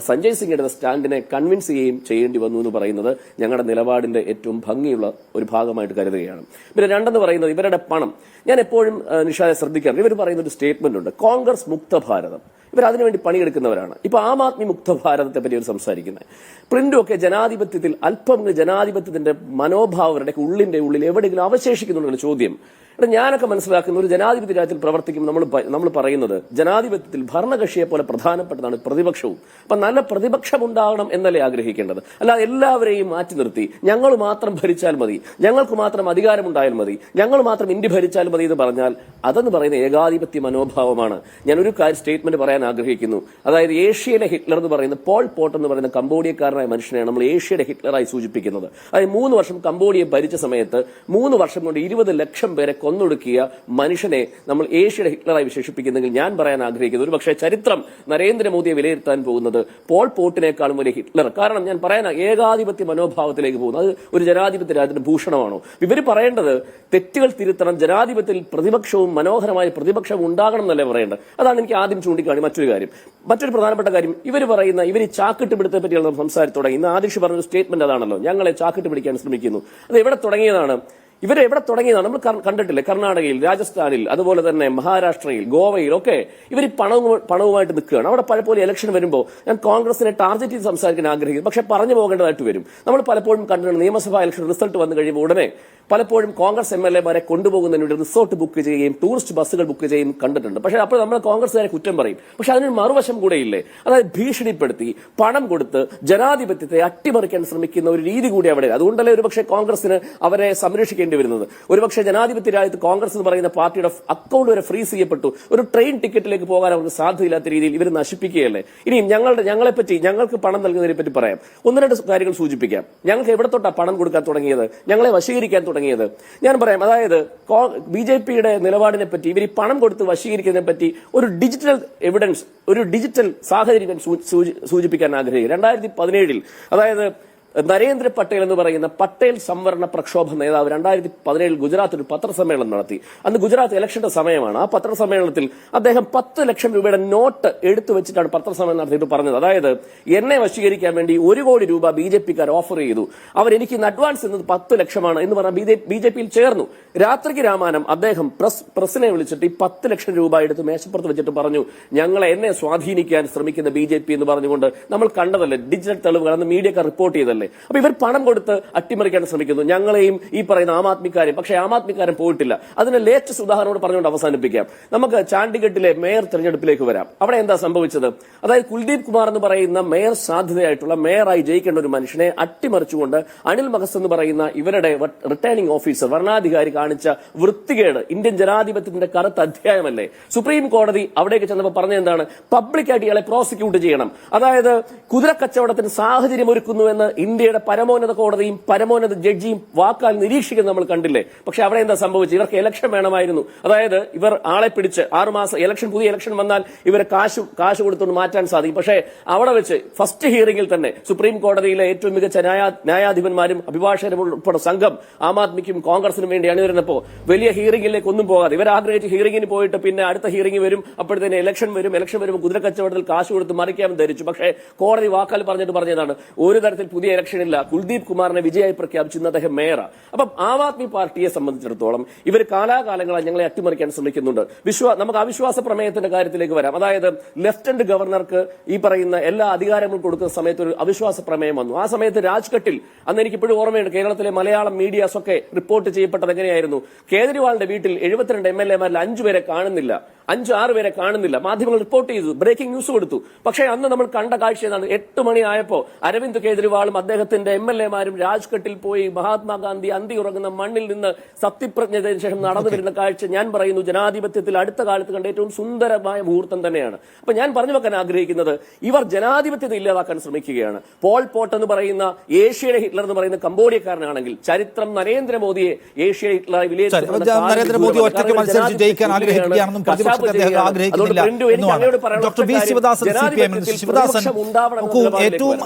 സഞ്ജയ് സിംഗ് എടുത്ത സ്റ്റാൻഡിനെ കൺവിൻസ് ചെയ്യേണ്ടി വന്നു എന്ന് പറയുന്നത് ഞങ്ങളുടെ നിലപാടിന്റെ ഏറ്റവും ഭംഗിയുള്ള ഒരു ഭാഗമായിട്ട് കരുതുകയാണ്. പിന്നെ രണ്ടെന്ന് പറയുന്നത് ഇവരുടെ പണം. ഞാൻ എപ്പോഴും നിഷാദെ ശ്രദ്ധിക്കാറുണ്ട്, ഇവർ പറയുന്ന ഒരു സ്റ്റേറ്റ്മെന്റ് ഉണ്ട്, കോൺഗ്രസ് മുക്ത ഭാരതം. ഇവർ അതിനുവേണ്ടി പണിയെടുക്കുന്നവരാണ്. ഇപ്പൊ ആം ആദ്മി മുക്ത ഭാരതത്തെ പറ്റി അവർ സംസാരിക്കുന്നത്. പ്രിന്റും ഒക്കെ ജനാധിപത്യത്തിൽ അല്പം ജനാധിപത്യത്തിന്റെ മനോഭാവരുടെ ഉള്ളിന്റെ ഉള്ളിൽ എവിടെയെങ്കിലും അവശേഷിക്കുന്നുള്ള ചോദ്യം. ഞാനൊക്കെ മനസ്സിലാക്കുന്ന ഒരു ജനാധിപത്യ രാജ്യത്തിൽ പ്രവർത്തിക്കുമ്പോൾ നമ്മൾ പറയുന്നത് ജനാധിപത്യത്തിൽ ഭരണകക്ഷിയെ പോലെ പ്രധാനപ്പെട്ടതാണ് പ്രതിപക്ഷവും. അപ്പൊ നല്ല പ്രതിപക്ഷം ഉണ്ടാകണം എന്നല്ലേ ആഗ്രഹിക്കേണ്ടത്? അല്ലാതെ എല്ലാവരെയും മാറ്റി നിർത്തി ഞങ്ങൾ മാത്രം ഭരിച്ചാൽ മതി, ഞങ്ങൾക്ക് മാത്രം അധികാരമുണ്ടായാൽ മതി, ഞങ്ങൾ മാത്രം ഇന്ത്യ ഭരിച്ചാൽ മതി എന്ന് പറഞ്ഞാൽ അതെന്ന് പറയുന്ന ഏകാധിപത്യ മനോഭാവമാണ്. ഞാനൊരു സ്റ്റേറ്റ്മെന്റ് പറയാൻ ആഗ്രഹിക്കുന്നു. അതായത് ഏഷ്യയിലെ ഹിറ്റ്ലർ എന്ന് പറയുന്ന പോൾ പോട്ട് എന്ന് പറയുന്ന കംബോഡിയക്കാരനായ മനുഷ്യനെയാണ് നമ്മൾ ഏഷ്യയുടെ ഹിറ്റ്ലറായി സൂചിപ്പിക്കുന്നത്. അതായത് 3 വർഷം കംബോഡിയ ഭരിച്ച സമയത്ത് 3 വർഷം കൊണ്ട് 20 ലക്ഷം പേരെ കൊന്നൊടുക്കിയ മനുഷ്യനെ നമ്മൾ ഏഷ്യയുടെ ഹിറ്റ്ലറായി വിശേഷിപ്പിക്കുന്നെങ്കിൽ ഞാൻ പറയാൻ ആഗ്രഹിക്കുന്നത് ഒരു പക്ഷേ ചരിത്രം നരേന്ദ്രമോദിയെ വിലയിരുത്താൻ പോകുന്നത് പോൾ പോട്ടിനേക്കാളും വലിയ ഹിറ്റ്ലർ. കാരണം ഞാൻ പറയാൻ ഏകാധിപത്യ മനോഭാവത്തിലേക്ക് പോകുന്നു. അത് ഒരു ജനാധിപത്യ രാജ്യത്തിന്റെ ഭൂഷണമാണോ? ഇവർ പറയേണ്ടത് തെറ്റുകൾ തിരുത്തണം, ജനാധിപത്യത്തിൽ പ്രതിപക്ഷവും മനോഹരമായ പ്രതിപക്ഷവും ഉണ്ടാകണം എന്നല്ലേ പറയേണ്ടത്. അതാണ് എനിക്ക് ആദ്യം ചൂണ്ടിക്കാണി. മറ്റൊരു പ്രധാനപ്പെട്ട കാര്യം, ഇവർ ഈ ചാക്കിട്ട് പിടുത്തത്തെ പറ്റിയാണ് സംസാരിച്ചു തുടങ്ങി. ഇന്ന് ആദിഷ് പറഞ്ഞ സ്റ്റേറ്റ്മെന്റ് അതാണല്ലോ, ഞങ്ങളെ ചാക്കിട്ട് പിടിക്കാൻ ശ്രമിക്കുന്നു. അത് എവിടെ തുടങ്ങിയതാണ്? എവിടെ തുടങ്ങിയതാണ് നമ്മൾ കണ്ടിട്ടില്ലേ? കർണാടകയിൽ, രാജസ്ഥാനിൽ, അതുപോലെ തന്നെ മഹാരാഷ്ട്രയിൽ, ഗോവയിൽ ഒക്കെ ഇവർ പണവുമായിട്ട് നിൽക്കുകയാണ്. അവിടെ പലപ്പോഴും ഇലക്ഷൻ വരുമ്പോൾ ഞാൻ കോൺഗ്രസിനെ ടാർഗറ്റ് ചെയ്ത് സംസാരിക്കാൻ ആഗ്രഹിക്കുന്നു, പക്ഷെ പറഞ്ഞു പോകേണ്ടതായിട്ട് വരും. നമ്മൾ പലപ്പോഴും കണ്ടിട്ടുണ്ട് നിയമസഭാ ഇലക്ഷൻ റിസൾട്ട് വന്നു കഴിയുമ്പോൾ ഉടനെ പലപ്പോഴും കോൺഗ്രസ് MLA-മാരെ കൊണ്ടുപോകുന്നതിന് വേണ്ടി റിസോർട്ട് ബുക്ക് ചെയ്യുകയും ടൂറിസ്റ്റ് ബസ്സുകൾ ബുക്ക് ചെയ്യുകയും കണ്ടിട്ടുണ്ട്. പക്ഷേ അപ്പോൾ നമ്മൾ കോൺഗ്രസുകാരെ കുറ്റം പറയും. പക്ഷെ അതിനൊരു മറുവശം കൂടെയില്ലേ? അതായത് ഭീഷണിപ്പെടുത്തി പണം കൊടുത്ത് ജനാധിപത്യത്തെ അട്ടിമറിക്കാൻ ശ്രമിക്കുന്ന ഒരു രീതി കൂടി അവിടെ. അതുകൊണ്ടല്ലേ ഒരുപക്ഷെ കോൺഗ്രസിന് അവരെ സംരക്ഷിക്കേണ്ടി വരുന്നത്. ഒരുപക്ഷെ ജനാധിപത്യ രാജ്യത്ത് കോൺഗ്രസ് എന്ന് പറയുന്ന പാർട്ടിയുടെ അക്കൗണ്ട് വരെ ഫ്രീസ് ചെയ്യപ്പെട്ടു. ഒരു ട്രെയിൻ ടിക്കറ്റിലേക്ക് പോകാൻ അവർക്ക് സാധ്യതയില്ലാത്ത രീതിയിൽ ഇവർ നശിപ്പിക്കുകയല്ലേ. ഇനിയും ഞങ്ങളെപ്പറ്റി, ഞങ്ങൾക്ക് പണം നൽകുന്നതിനെ പറ്റി പറയാം. 1-2 കാര്യങ്ങൾ സൂചിപ്പിക്കാം. ഞങ്ങൾക്ക് എവിടെ തൊട്ടാ പണം കൊടുക്കാൻ തുടങ്ങിയത്, ഞങ്ങളെ വശീകരിക്കാൻ തുടങ്ങിയത് ഞാൻ പറയാം. അതായത് BJP-യുടെ നിലപാടിനെ പറ്റി, ഇവർ ഈ പണം കൊടുത്ത് വശീകരിക്കുന്നതിനെ പറ്റി ഒരു ഡിജിറ്റൽ എവിഡൻസ്, ഒരു ഡിജിറ്റൽ സാഹചര്യം സൂചിപ്പിക്കാൻ ആഗ്രഹിക്കുക. 2017 അതായത് നരേന്ദ്ര പട്ടേൽ എന്ന് പറയുന്ന പട്ടേൽ സംവരണ പ്രക്ഷോഭ നേതാവ് 2017 ഗുജറാത്തിൽ ഒരു പത്രസമ്മേളനം നടത്തി. അന്ന് ഗുജറാത്ത് ഇലക്ഷന്റെ സമയമാണ്. ആ പത്രസമ്മേളനത്തിൽ അദ്ദേഹം 10 ലക്ഷം രൂപയുടെ നോട്ട് എടുത്തു വെച്ചിട്ടാണ് പത്രസമ്മേളനം നടത്തിയിട്ട് പറഞ്ഞത്. അതായത് എന്നെ വശീകരിക്കാൻ വേണ്ടി 1 കോടി രൂപ BJP-ക്കാർ ഓഫർ ചെയ്തു. അവരെനിക്ക് ഇന്ന് അഡ്വാൻസ് എന്നത് 10 ലക്ഷമാണ് എന്ന് പറഞ്ഞാൽ BJP-യിൽ ചേർന്നു. രാത്രിക്ക് രാമാനം അദ്ദേഹം പ്രസിനെ വിളിച്ചിട്ട് ഈ 10 ലക്ഷം രൂപ എടുത്ത് മേശപ്പുറത്ത് വെച്ചിട്ട് പറഞ്ഞു, എന്നെ സ്വാധീനിക്കാൻ ശ്രമിക്കുന്ന BJP എന്ന് പറഞ്ഞുകൊണ്ട് നമ്മൾ കണ്ടതല്ലേ, ഡിജിറ്റൽ തെളിവുകൾ അന്ന് മീഡിയക്കാർ റിപ്പോർട്ട് ചെയ്തല്ലേ. അപ്പൊ ഇവർ പണം കൊടുത്ത് അട്ടിമറിക്കാൻ ശ്രമിക്കുന്നു, ഞങ്ങളെയും ഈ പറയുന്ന ആം ആദ്മിക്കാരെയും. പക്ഷേ ആം ആദ്മിക്കാരൻ പോയിട്ടില്ല. അതിന് ലേറ്റസ്റ്റ് ഉദാഹരണോട് പറഞ്ഞുകൊണ്ട് അവസാനിപ്പിക്കാം. നമുക്ക് ചണ്ഡീഗഡിലെ മേയർ തെരഞ്ഞെടുപ്പിലേക്ക് വരാം. അവിടെ എന്താ സംഭവിച്ചത്? അതായത് കുൽദീപ് കുമാർ എന്ന് പറയുന്ന മേയർ സാധ്യതയായിട്ടുള്ള മേയറായി ജയിക്കേണ്ട ഒരു മനുഷ്യനെ അട്ടിമറിച്ചുകൊണ്ട് അനിൽ മഹസ് എന്ന് പറയുന്ന ഇവരുടെ റിട്ടേണിംഗ് ഓഫീസർ, ഭരണാധികാരി കാണിച്ച വൃത്തികേട് ഇന്ത്യൻ ജനാധിപത്യത്തിന്റെ കറുത്ത അധ്യായമല്ലേ. സുപ്രീം കോടതി അവിടേക്ക് ചെന്നപ്പോൾ പറഞ്ഞ എന്താണ്? പബ്ലിക്കായിട്ട് ഇയാളെ പ്രോസിക്യൂട്ട് ചെയ്യണം. അതായത് കുതിരക്കച്ചവടത്തിന് സാഹചര്യം ഒരുക്കുന്നുവെന്ന് ഇന്ത്യയുടെ പരമോന്നത കോടതിയും പരമോന്നത ജഡ്ജിയും വാക്കാൽ നിരീക്ഷിക്കുന്നത് നമ്മൾ കണ്ടില്ലേ? പക്ഷെ അവിടെ എന്താ സംഭവിച്ചത്? ഇവർക്ക് ഇലക്ഷൻ വേണമായിരുന്നു. അതായത് ഇവർ ആളെ പിടിച്ച് 6 മാസം പുതിയ ഇലക്ഷൻ വന്നാൽ ഇവരെ കാശ് കൊടുത്തുകൊണ്ട് മാറ്റാൻ സാധിക്കും. പക്ഷേ അവിടെ വെച്ച് ഫസ്റ്റ് ഹിയറിംഗിൽ തന്നെ സുപ്രീം കോടതിയിലെ ഏറ്റവും മികച്ച ന്യായാധിപന്മാരും അഭിഭാഷകരും ഉൾപ്പെടെ സംഘം ആം ആദ്മിക്കും കോൺഗ്രസിനും വേണ്ടി അണിനിരുന്നപ്പോൾ വലിയ ഹിയറിംഗിലേക്ക് ഒന്നും പോകാതെ ഇവർ ആഗ്രഹിച്ച് ഹിയറിംഗിന് പോയിട്ട് പിന്നെ അടുത്ത ഹിയറിംഗ് വരും, അപ്പോഴത്തേന് ഇലക്ഷൻ വരുമ്പോൾ കുതിരക്കച്ചവടത്തിൽ കാശ് കൊടുത്ത് മറിക്കാമെന്ന് ധരിച്ചു. പക്ഷേ കോടതി വാക്കാൽ പറഞ്ഞതാണ് ഒരു തരത്തിൽ പുതിയ ഇലക്ഷൻ ഇല്ല, കുൽദീപ് കുമാറിനെ വിജയമായി പ്രഖ്യാപിച്ചു. ഇന്ന് അദ്ദേഹം മേയറാണ്. അപ്പം ആം ആദ്മി പാർട്ടിയെ സംബന്ധിച്ചിടത്തോളം ഇവർ കാലാകാലങ്ങളായി ഞങ്ങളെ അട്ടിമറിക്കാൻ ശ്രമിക്കുന്നുണ്ട്. നമുക്ക് അവിശ്വാസ പ്രമേയത്തിന്റെ കാര്യത്തിലേക്ക് വരാം. അതായത് ലെഫ്റ്റനന്റ് ഗവർണർക്ക് ഈ പറയുന്ന എല്ലാ അധികാരങ്ങളും കൊടുക്കുന്ന സമയത്ത് ഒരു അവിശ്വാസ പ്രമേയം വന്നു. ആ സമയത്ത് രാജ്ഘട്ടിൽ അന്ന് എനിക്കിപ്പോഴും ഓർമ്മയുണ്ട്, കേരളത്തിലെ മലയാളം മീഡിയാസ് ഒക്കെ റിപ്പോർട്ട് ചെയ്യപ്പെട്ടത് എങ്ങനെയായിരുന്നു? കേജ്രിവാളിന്റെ വീട്ടിൽ 72 MLA-മാരിൽ 5 പേരെ കാണുന്നില്ല, 5-6 പേരെ കാണുന്നില്ല. മാധ്യമങ്ങൾ റിപ്പോർട്ട് ചെയ്തു, ബ്രേക്കിംഗ് ന്യൂസ് കൊടുത്തു. പക്ഷേ അന്ന് നമ്മൾ കണ്ട കാഴ്ച ഏതാണ്? 8 മണിയായപ്പോൾ അരവിന്ദ് കേജ്രിവാളും അദ്ദേഹത്തിന്റെ MLA-മാരും രാജ്ഘട്ടിൽ പോയി മഹാത്മാഗാന്ധി അന്തി ഉറങ്ങുന്ന മണ്ണിൽ നിന്ന് സത്യപ്രതിജ്ഞ ചെയ്തതിനു ശേഷം നടന്നു വരുന്ന കാഴ്ച ഞാൻ പറയുന്നു ജനാധിപത്യത്തിൽ അടുത്ത കാലത്ത് കണ്ട ഏറ്റവും സുന്ദരമായ മുഹൂർത്തം തന്നെയാണ്. അപ്പൊ ഞാൻ പറഞ്ഞു വെക്കാൻ ആഗ്രഹിക്കുന്നത്, ഇവർ ജനാധിപത്യത്തെ ഇല്ലാതാക്കാൻ ശ്രമിക്കുകയാണ്. പോൾ പോട്ട് എന്ന് പറയുന്ന ഏഷ്യയുടെ ഹിറ്റ്ലർ എന്ന് പറയുന്ന കംബോഡിയക്കാരനാണെങ്കിൽ ചരിത്രം നരേന്ദ്രമോദിയെ ഏഷ്യയുടെ ഹിറ്റ്ലറായി നരേന്ദ്രമോദി ഒറ്റയ്ക്ക് മത്സരിച്ച് ജയിക്കാൻ ആഗ്രഹിക്കുകയാണെന്നും ആഗ്രഹിക്കുന്നില്ല എന്നുമാണ് ഡോക്ടർ വി ശിവദാസൻ ശിവദാസൻ ഏറ്റവും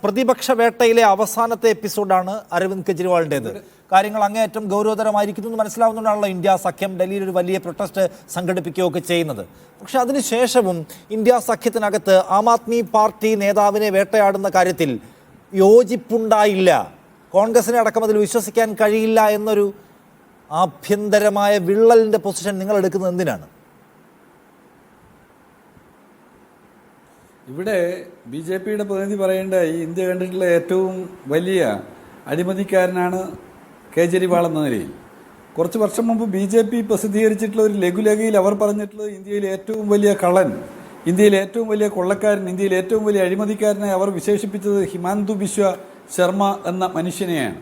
പ്രതിപക്ഷ വേട്ടയിലെ അവസാനത്തെ എപ്പിസോഡാണ് അരവിന്ദ് കെജ്രിവാളിന്റേത്. കാര്യങ്ങൾ അങ്ങേയറ്റം ഗൗരവതരമായിരിക്കുന്നു എന്ന് മനസ്സിലാവുന്നതുകൊണ്ടാണല്ലോ ഇന്ത്യ സഖ്യം ഡൽഹിയിൽ ഒരു വലിയ പ്രൊട്ടസ്റ്റ് സംഘടിപ്പിക്കുകയൊക്കെ ചെയ്യുന്നത്. പക്ഷെ അതിനുശേഷവും ഇന്ത്യ സഖ്യത്തിനകത്ത് ആം ആദ്മി പാർട്ടി നേതാവിനെ വേട്ടയാടുന്ന കാര്യത്തിൽ യോജിപ്പുണ്ടായില്ല. കോൺഗ്രസിനെ അടക്കം അതിൽ വിശ്വസിക്കാൻ കഴിയില്ല എന്നൊരു ആഭ്യന്തരമായ വിള്ളലിന്റെ പൊസിഷൻ നിങ്ങൾ എടുക്കുന്നത് എന്തിനാണ്? ഇവിടെ BJPയുടെ പ്രതിനിധി പറയേണ്ട ഈ ഇന്ത്യ കണ്ടിട്ടുള്ള ഏറ്റവും വലിയ അഴിമതിക്കാരനാണ് കേജ്രിവാൾ എന്ന നിലയിൽ. കുറച്ച് വർഷം മുമ്പ് BJP പ്രസിദ്ധീകരിച്ചിട്ടുള്ള ഒരു ലഘുലേഖയിൽ അവർ പറഞ്ഞിട്ടുള്ളത് ഇന്ത്യയിലെ ഏറ്റവും വലിയ കള്ളൻ, ഇന്ത്യയിലെ ഏറ്റവും വലിയ കൊള്ളക്കാരൻ, ഇന്ത്യയിലെ ഏറ്റവും വലിയ അഴിമതിക്കാരനെ അവർ വിശേഷിപ്പിച്ചത് ഹിമാന്തു ബിശ്വ ശർമ്മ എന്ന മനുഷ്യനെയാണ്.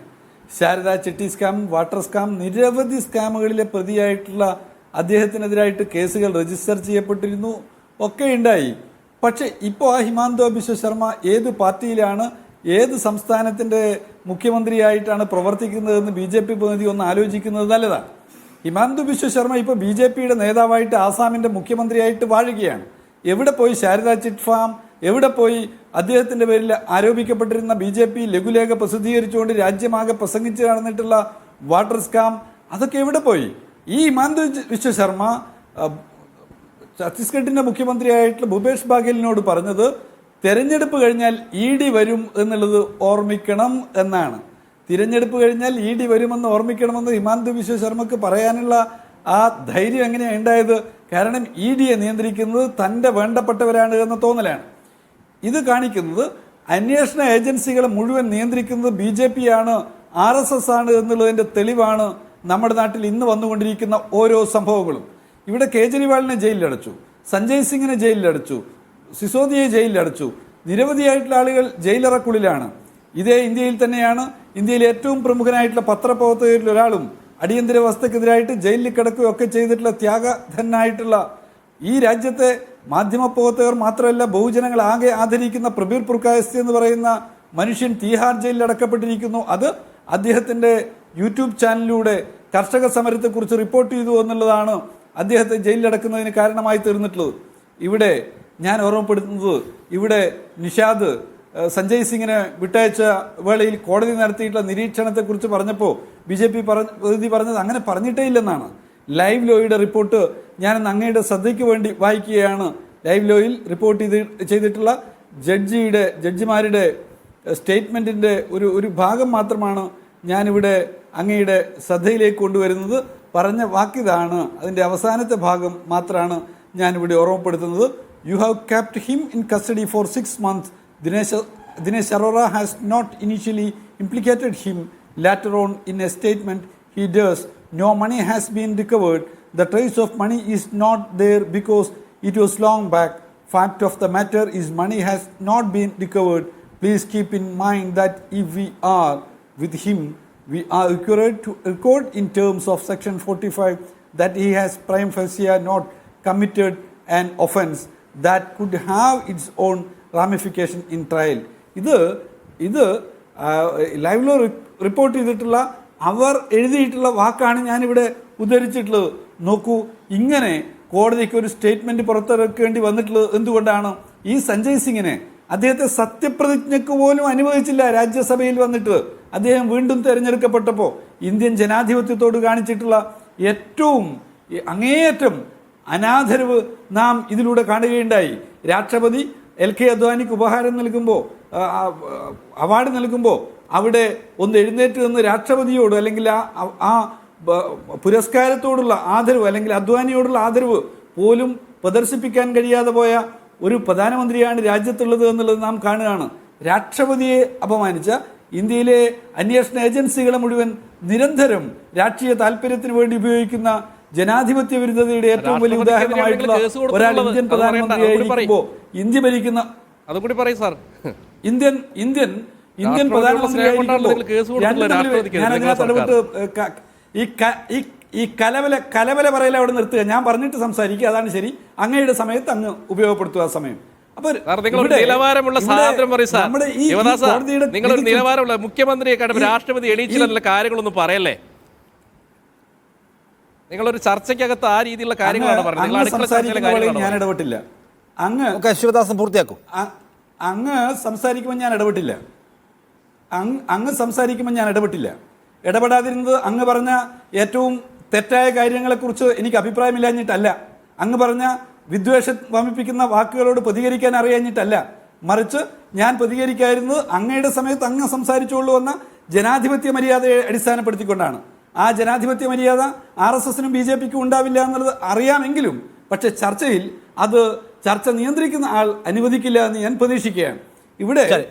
ശാരദ ചിട്ടി സ്കാം, വാട്ടർ സ്കാം, നിരവധി സ്കാമുകളിലെ പ്രതിയായിട്ടുള്ള അദ്ദേഹത്തിനെതിരായിട്ട് കേസുകൾ രജിസ്റ്റർ ചെയ്യപ്പെട്ടിരുന്നു, ഒക്കെ ഉണ്ടായി. പക്ഷെ ഇപ്പോൾ ആ ഹിമാന്ത ബിശ്വ ശർമ്മ ഏത് പാർട്ടിയിലാണ്, ഏത് സംസ്ഥാനത്തിന്റെ മുഖ്യമന്ത്രിയായിട്ടാണ് പ്രവർത്തിക്കുന്നതെന്ന് BJP പ്രതിനിധി ഒന്ന് ആലോചിക്കുന്നത് നല്ലതാണ്. ഹിമാന്ത ബിശ്വ ശർമ്മ ഇപ്പോൾ BJPയുടെ നേതാവായിട്ട് ആസാമിന്റെ മുഖ്യമന്ത്രിയായിട്ട് വാഴുകയാണ്. എവിടെ പോയി ശാരദ ചിറ്റ് ഫാം, എവിടെ പോയി അദ്ദേഹത്തിന്റെ പേരിൽ ആരോപിക്കപ്പെട്ടിരുന്ന BJP ലഘുലേഖ പ്രസിദ്ധീകരിച്ചുകൊണ്ട് രാജ്യമാകെ പ്രസംഗിച്ച് നടന്നിട്ടുള്ള വാട്ടർ സ്കാം, അതൊക്കെ എവിടെ പോയി? ഈ ഹിമാന്ത ബിശ്വ ശർമ്മ ഛത്തീസ്ഗഡിന്റെ മുഖ്യമന്ത്രിയായിട്ടുള്ള ഭൂപേഷ് ബാഗേലിനോട് പറഞ്ഞത് തെരഞ്ഞെടുപ്പ് കഴിഞ്ഞാൽ ED വരും എന്നുള്ളത് ഓർമ്മിക്കണം എന്നാണ്. തിരഞ്ഞെടുപ്പ് കഴിഞ്ഞാൽ ED വരുമെന്ന് ഓർമ്മിക്കണമെന്ന് ഹിമാന്ത ബിശ്വ ശർമ്മക്ക് പറയാനുള്ള ആ ധൈര്യം എങ്ങനെയാണ് ഉണ്ടായത്? കാരണം EDയെ നിയന്ത്രിക്കുന്നത് തന്റെ വേണ്ടപ്പെട്ടവരാണ് എന്ന തോന്നലാണ്. ഇത് കാണിക്കുന്നത് അന്വേഷണ ഏജൻസികളെ മുഴുവൻ നിയന്ത്രിക്കുന്നത് BJP ആണ്, RSS ആണ് എന്നുള്ളതിന്റെ തെളിവാണ് നമ്മുടെ നാട്ടിൽ ഇന്ന് വന്നുകൊണ്ടിരിക്കുന്ന ഓരോ സംഭവങ്ങളും. ഇവിടെ കേജ്രിവാളിനെ ജയിലിലടച്ചു, സഞ്ജയ് സിംഗിനെ ജയിലിലടച്ചു, സിസോദിയെ ജയിലിലടച്ചു, നിരവധിയായിട്ടുള്ള ആളുകൾ ജയിലറക്കുള്ളിലാണ്. ഇതേ ഇന്ത്യയിൽ തന്നെയാണ് ഇന്ത്യയിലെ ഏറ്റവും പ്രമുഖനായിട്ടുള്ള പത്രപ്രവർത്തകരിൽ ഒരാളും അടിയന്തരാവസ്ഥക്കെതിരായിട്ട് ജയിലിൽ കിടക്കുകയും ഒക്കെ ചെയ്തിട്ടുള്ള ത്യാഗധനായിട്ടുള്ള ഈ രാജ്യത്തെ മാധ്യമപ്രവർത്തകർ മാത്രമല്ല ബഹുജനങ്ങൾ ആകെ ആദരിക്കുന്ന പ്രബീർ പുർക്കായസ്തി എന്ന് പറയുന്ന മനുഷ്യൻ തീഹാർ ജയിലിൽ അടക്കപ്പെട്ടിരിക്കുന്നു. അത് അദ്ദേഹത്തിന്റെ യൂട്യൂബ് ചാനലിലൂടെ കർഷക സമരത്തെക്കുറിച്ച് റിപ്പോർട്ട് ചെയ്തു എന്നുള്ളതാണ് അദ്ദേഹത്തെ ജയിലിലടക്കുന്നതിന് കാരണമായി തീർന്നിട്ടുള്ളത്. ഇവിടെ ഞാൻ ഓർമ്മപ്പെടുത്തുന്നത്, ഇവിടെ നിഷാദ് സഞ്ജയ് സിംഗിനെ വിട്ടയച്ച വേളയിൽ കോടതി നടത്തിയിട്ടുള്ള നിരീക്ഷണത്തെക്കുറിച്ച് പറഞ്ഞപ്പോൾ BJP പ്രതിനിധി പറഞ്ഞത് അങ്ങനെ പറഞ്ഞിട്ടേ ഇല്ലെന്നാണ്. ലൈവ് ലോയുടെ റിപ്പോർട്ട് ഞാൻ അങ്ങയുടെ ശ്രദ്ധയ്ക്ക് വേണ്ടി വായിക്കുകയാണ്. ലൈവ് ലോയിൽ റിപ്പോർട്ട് ചെയ്തിട്ടുള്ള ജഡ്ജിമാരുടെ സ്റ്റേറ്റ്മെന്റിന്റെ ഒരു ഭാഗം മാത്രമാണ് ഞാനിവിടെ അങ്ങയുടെ ശ്രദ്ധയിലേക്ക് കൊണ്ടുവരുന്നത്. പറഞ്ഞ വാക്കിതാണ്, അതിന്റെ അവസാനത്തെ ഭാഗം മാത്രമാണ് ഞാനിവിടെ ഓർമ്മപ്പെടുത്തുന്നത്. You have kept him in custody for 6 months. Dinesh Arora has not initially implicated him. Later on, in a statement, he does. No money has been recovered. The trace of money is not there because it was long back. Fact of the matter is money has not been recovered. Please keep in mind that if we are with him, we are required to record in terms of Section 45 that he has prima facie not committed an offence that could have its own ramification in trial. ഇത് ലൈവിലോ റിപ്പോർട്ട് ചെയ്തിട്ടുള്ള അവർ എഴുതിയിട്ടുള്ള വാക്കാണ് ഞാനിവിടെ ഉദ്ധരിച്ചിട്ടുള്ളത്. നോക്കൂ, ഇങ്ങനെ കോടതിക്ക് ഒരു സ്റ്റേറ്റ്മെന്റ് പുറത്തിറക്കേണ്ടി വന്നിട്ടുള്ളത് എന്തുകൊണ്ടാണ്? ഈ സഞ്ജയ് സിംഗിനെ അദ്ദേഹത്തെ സത്യപ്രതിജ്ഞയ്ക്ക് പോലും അനുവദിച്ചില്ല രാജ്യസഭയിൽ വന്നിട്ട്. അദ്ദേഹം വീണ്ടും തെരഞ്ഞെടുക്കപ്പെട്ടപ്പോൾ ഇന്ത്യൻ ജനാധിപത്യത്തോട് കാണിച്ചിട്ടുള്ള ഏറ്റവും അങ്ങേയറ്റം അനാദരവ് നാം ഇതിലൂടെ കാണുകയുണ്ടായി. രാഷ്ട്രപതി LK അദ്വാനിക്ക് ഉപഹാരം നൽകുമ്പോൾ, അവാർഡ് നൽകുമ്പോൾ അവിടെ ഒന്ന് എഴുന്നേറ്റ് നിന്ന് രാഷ്ട്രപതിയോട് അല്ലെങ്കിൽ ആ പുരസ്കാരത്തോടുള്ള ആദരവ് അല്ലെങ്കിൽ അദ്വാനിയോടുള്ള ആദരവ് പോലും പ്രദർശിപ്പിക്കാൻ കഴിയാതെ പോയ ഒരു പ്രധാനമന്ത്രിയാണ് രാജ്യത്തുള്ളത് എന്നുള്ളത് നാം കാണുകയാണ്. രാഷ്ട്രപതിയെ അപമാനിച്ച ഇന്ത്യയിലെ അന്വേഷണ ഏജൻസികളെ മുഴുവൻ നിരന്തരം രാഷ്ട്രീയ താല്പര്യത്തിന് വേണ്ടി ഉപയോഗിക്കുന്ന ജനാധിപത്യ വിരുദ്ധതയുടെ ഏറ്റവും വലിയ ഉദാഹരണമായിട്ടുള്ള ഒരാൾ ഇന്ത്യൻ പ്രധാനമന്ത്രിയായിരിക്കുമ്പോൾ ഇന്ത്യ ഭരിക്കുന്ന ഇന്ത്യൻ പ്രധാനമന്ത്രിയായിരിക്കുമ്പോൾ ഞാൻ അതിനകത്ത് ഇടപെട്ട് ഈ കലവല പറയല അവിടെ നിർത്തുക. ഞാൻ പറഞ്ഞിട്ട് സംസാരിക്കുക, അതാണ് ശരി. അങ്ങയുടെ സമയത്ത് അങ്ങ് ഉപയോഗപ്പെടുത്തുക ആ സമയം. നിലവാരമുള്ള സാധനം പറയും സാർ. നിങ്ങളൊരു നിലവാരമുള്ള മുഖ്യമന്ത്രിയെ കാണുമ്പോൾ രാഷ്ട്രപതി എണീച്ചില്ല കാര്യങ്ങളൊന്നും പറയല്ലേ. നിങ്ങളൊരു ചർച്ചയ്ക്കകത്ത് ആ രീതിയിലുള്ള കാര്യങ്ങളാണ് പറഞ്ഞത്. ഞാൻ ഇടപെട്ടില്ല. ശിവദാസൻ പൂർത്തിയാക്കും. അങ്ങ് സംസാരിക്കുമ്പോൾ ഞാൻ ഇടപെട്ടില്ല. ഇടപെടാതിരുന്നത് അങ്ങ് പറഞ്ഞ ഏറ്റവും തെറ്റായ കാര്യങ്ങളെക്കുറിച്ച് എനിക്ക് അഭിപ്രായമില്ലാഞ്ഞിട്ടല്ല, അങ്ങ് പറഞ്ഞ വിദ്വേഷം വമിപ്പിക്കുന്ന വാക്കുകളോട് പ്രതികരിക്കാൻ അറിയാഞ്ഞിട്ടല്ല, മറിച്ച് ഞാൻ പ്രതികരിക്കാതിരുന്നത് അങ്ങയുടെ സമയത്ത് അങ്ങ് സംസാരിച്ചുകൊള്ളു വന്ന ജനാധിപത്യ മര്യാദയെ അടിസ്ഥാനപ്പെടുത്തിക്കൊണ്ടാണ്. ആ ജനാധിപത്യ മര്യാദ RSSനും BJPക്കും ഉണ്ടാവില്ല എന്നുള്ളത് അറിയാമെങ്കിലും പക്ഷെ ചർച്ചയിൽ അത് ചർച്ച നിയന്ത്രിക്കുന്ന ആൾ അനുവദിക്കില്ല എന്ന് ഞാൻ പ്രതീക്ഷിക്കുകയാണ്. ഇവിടെ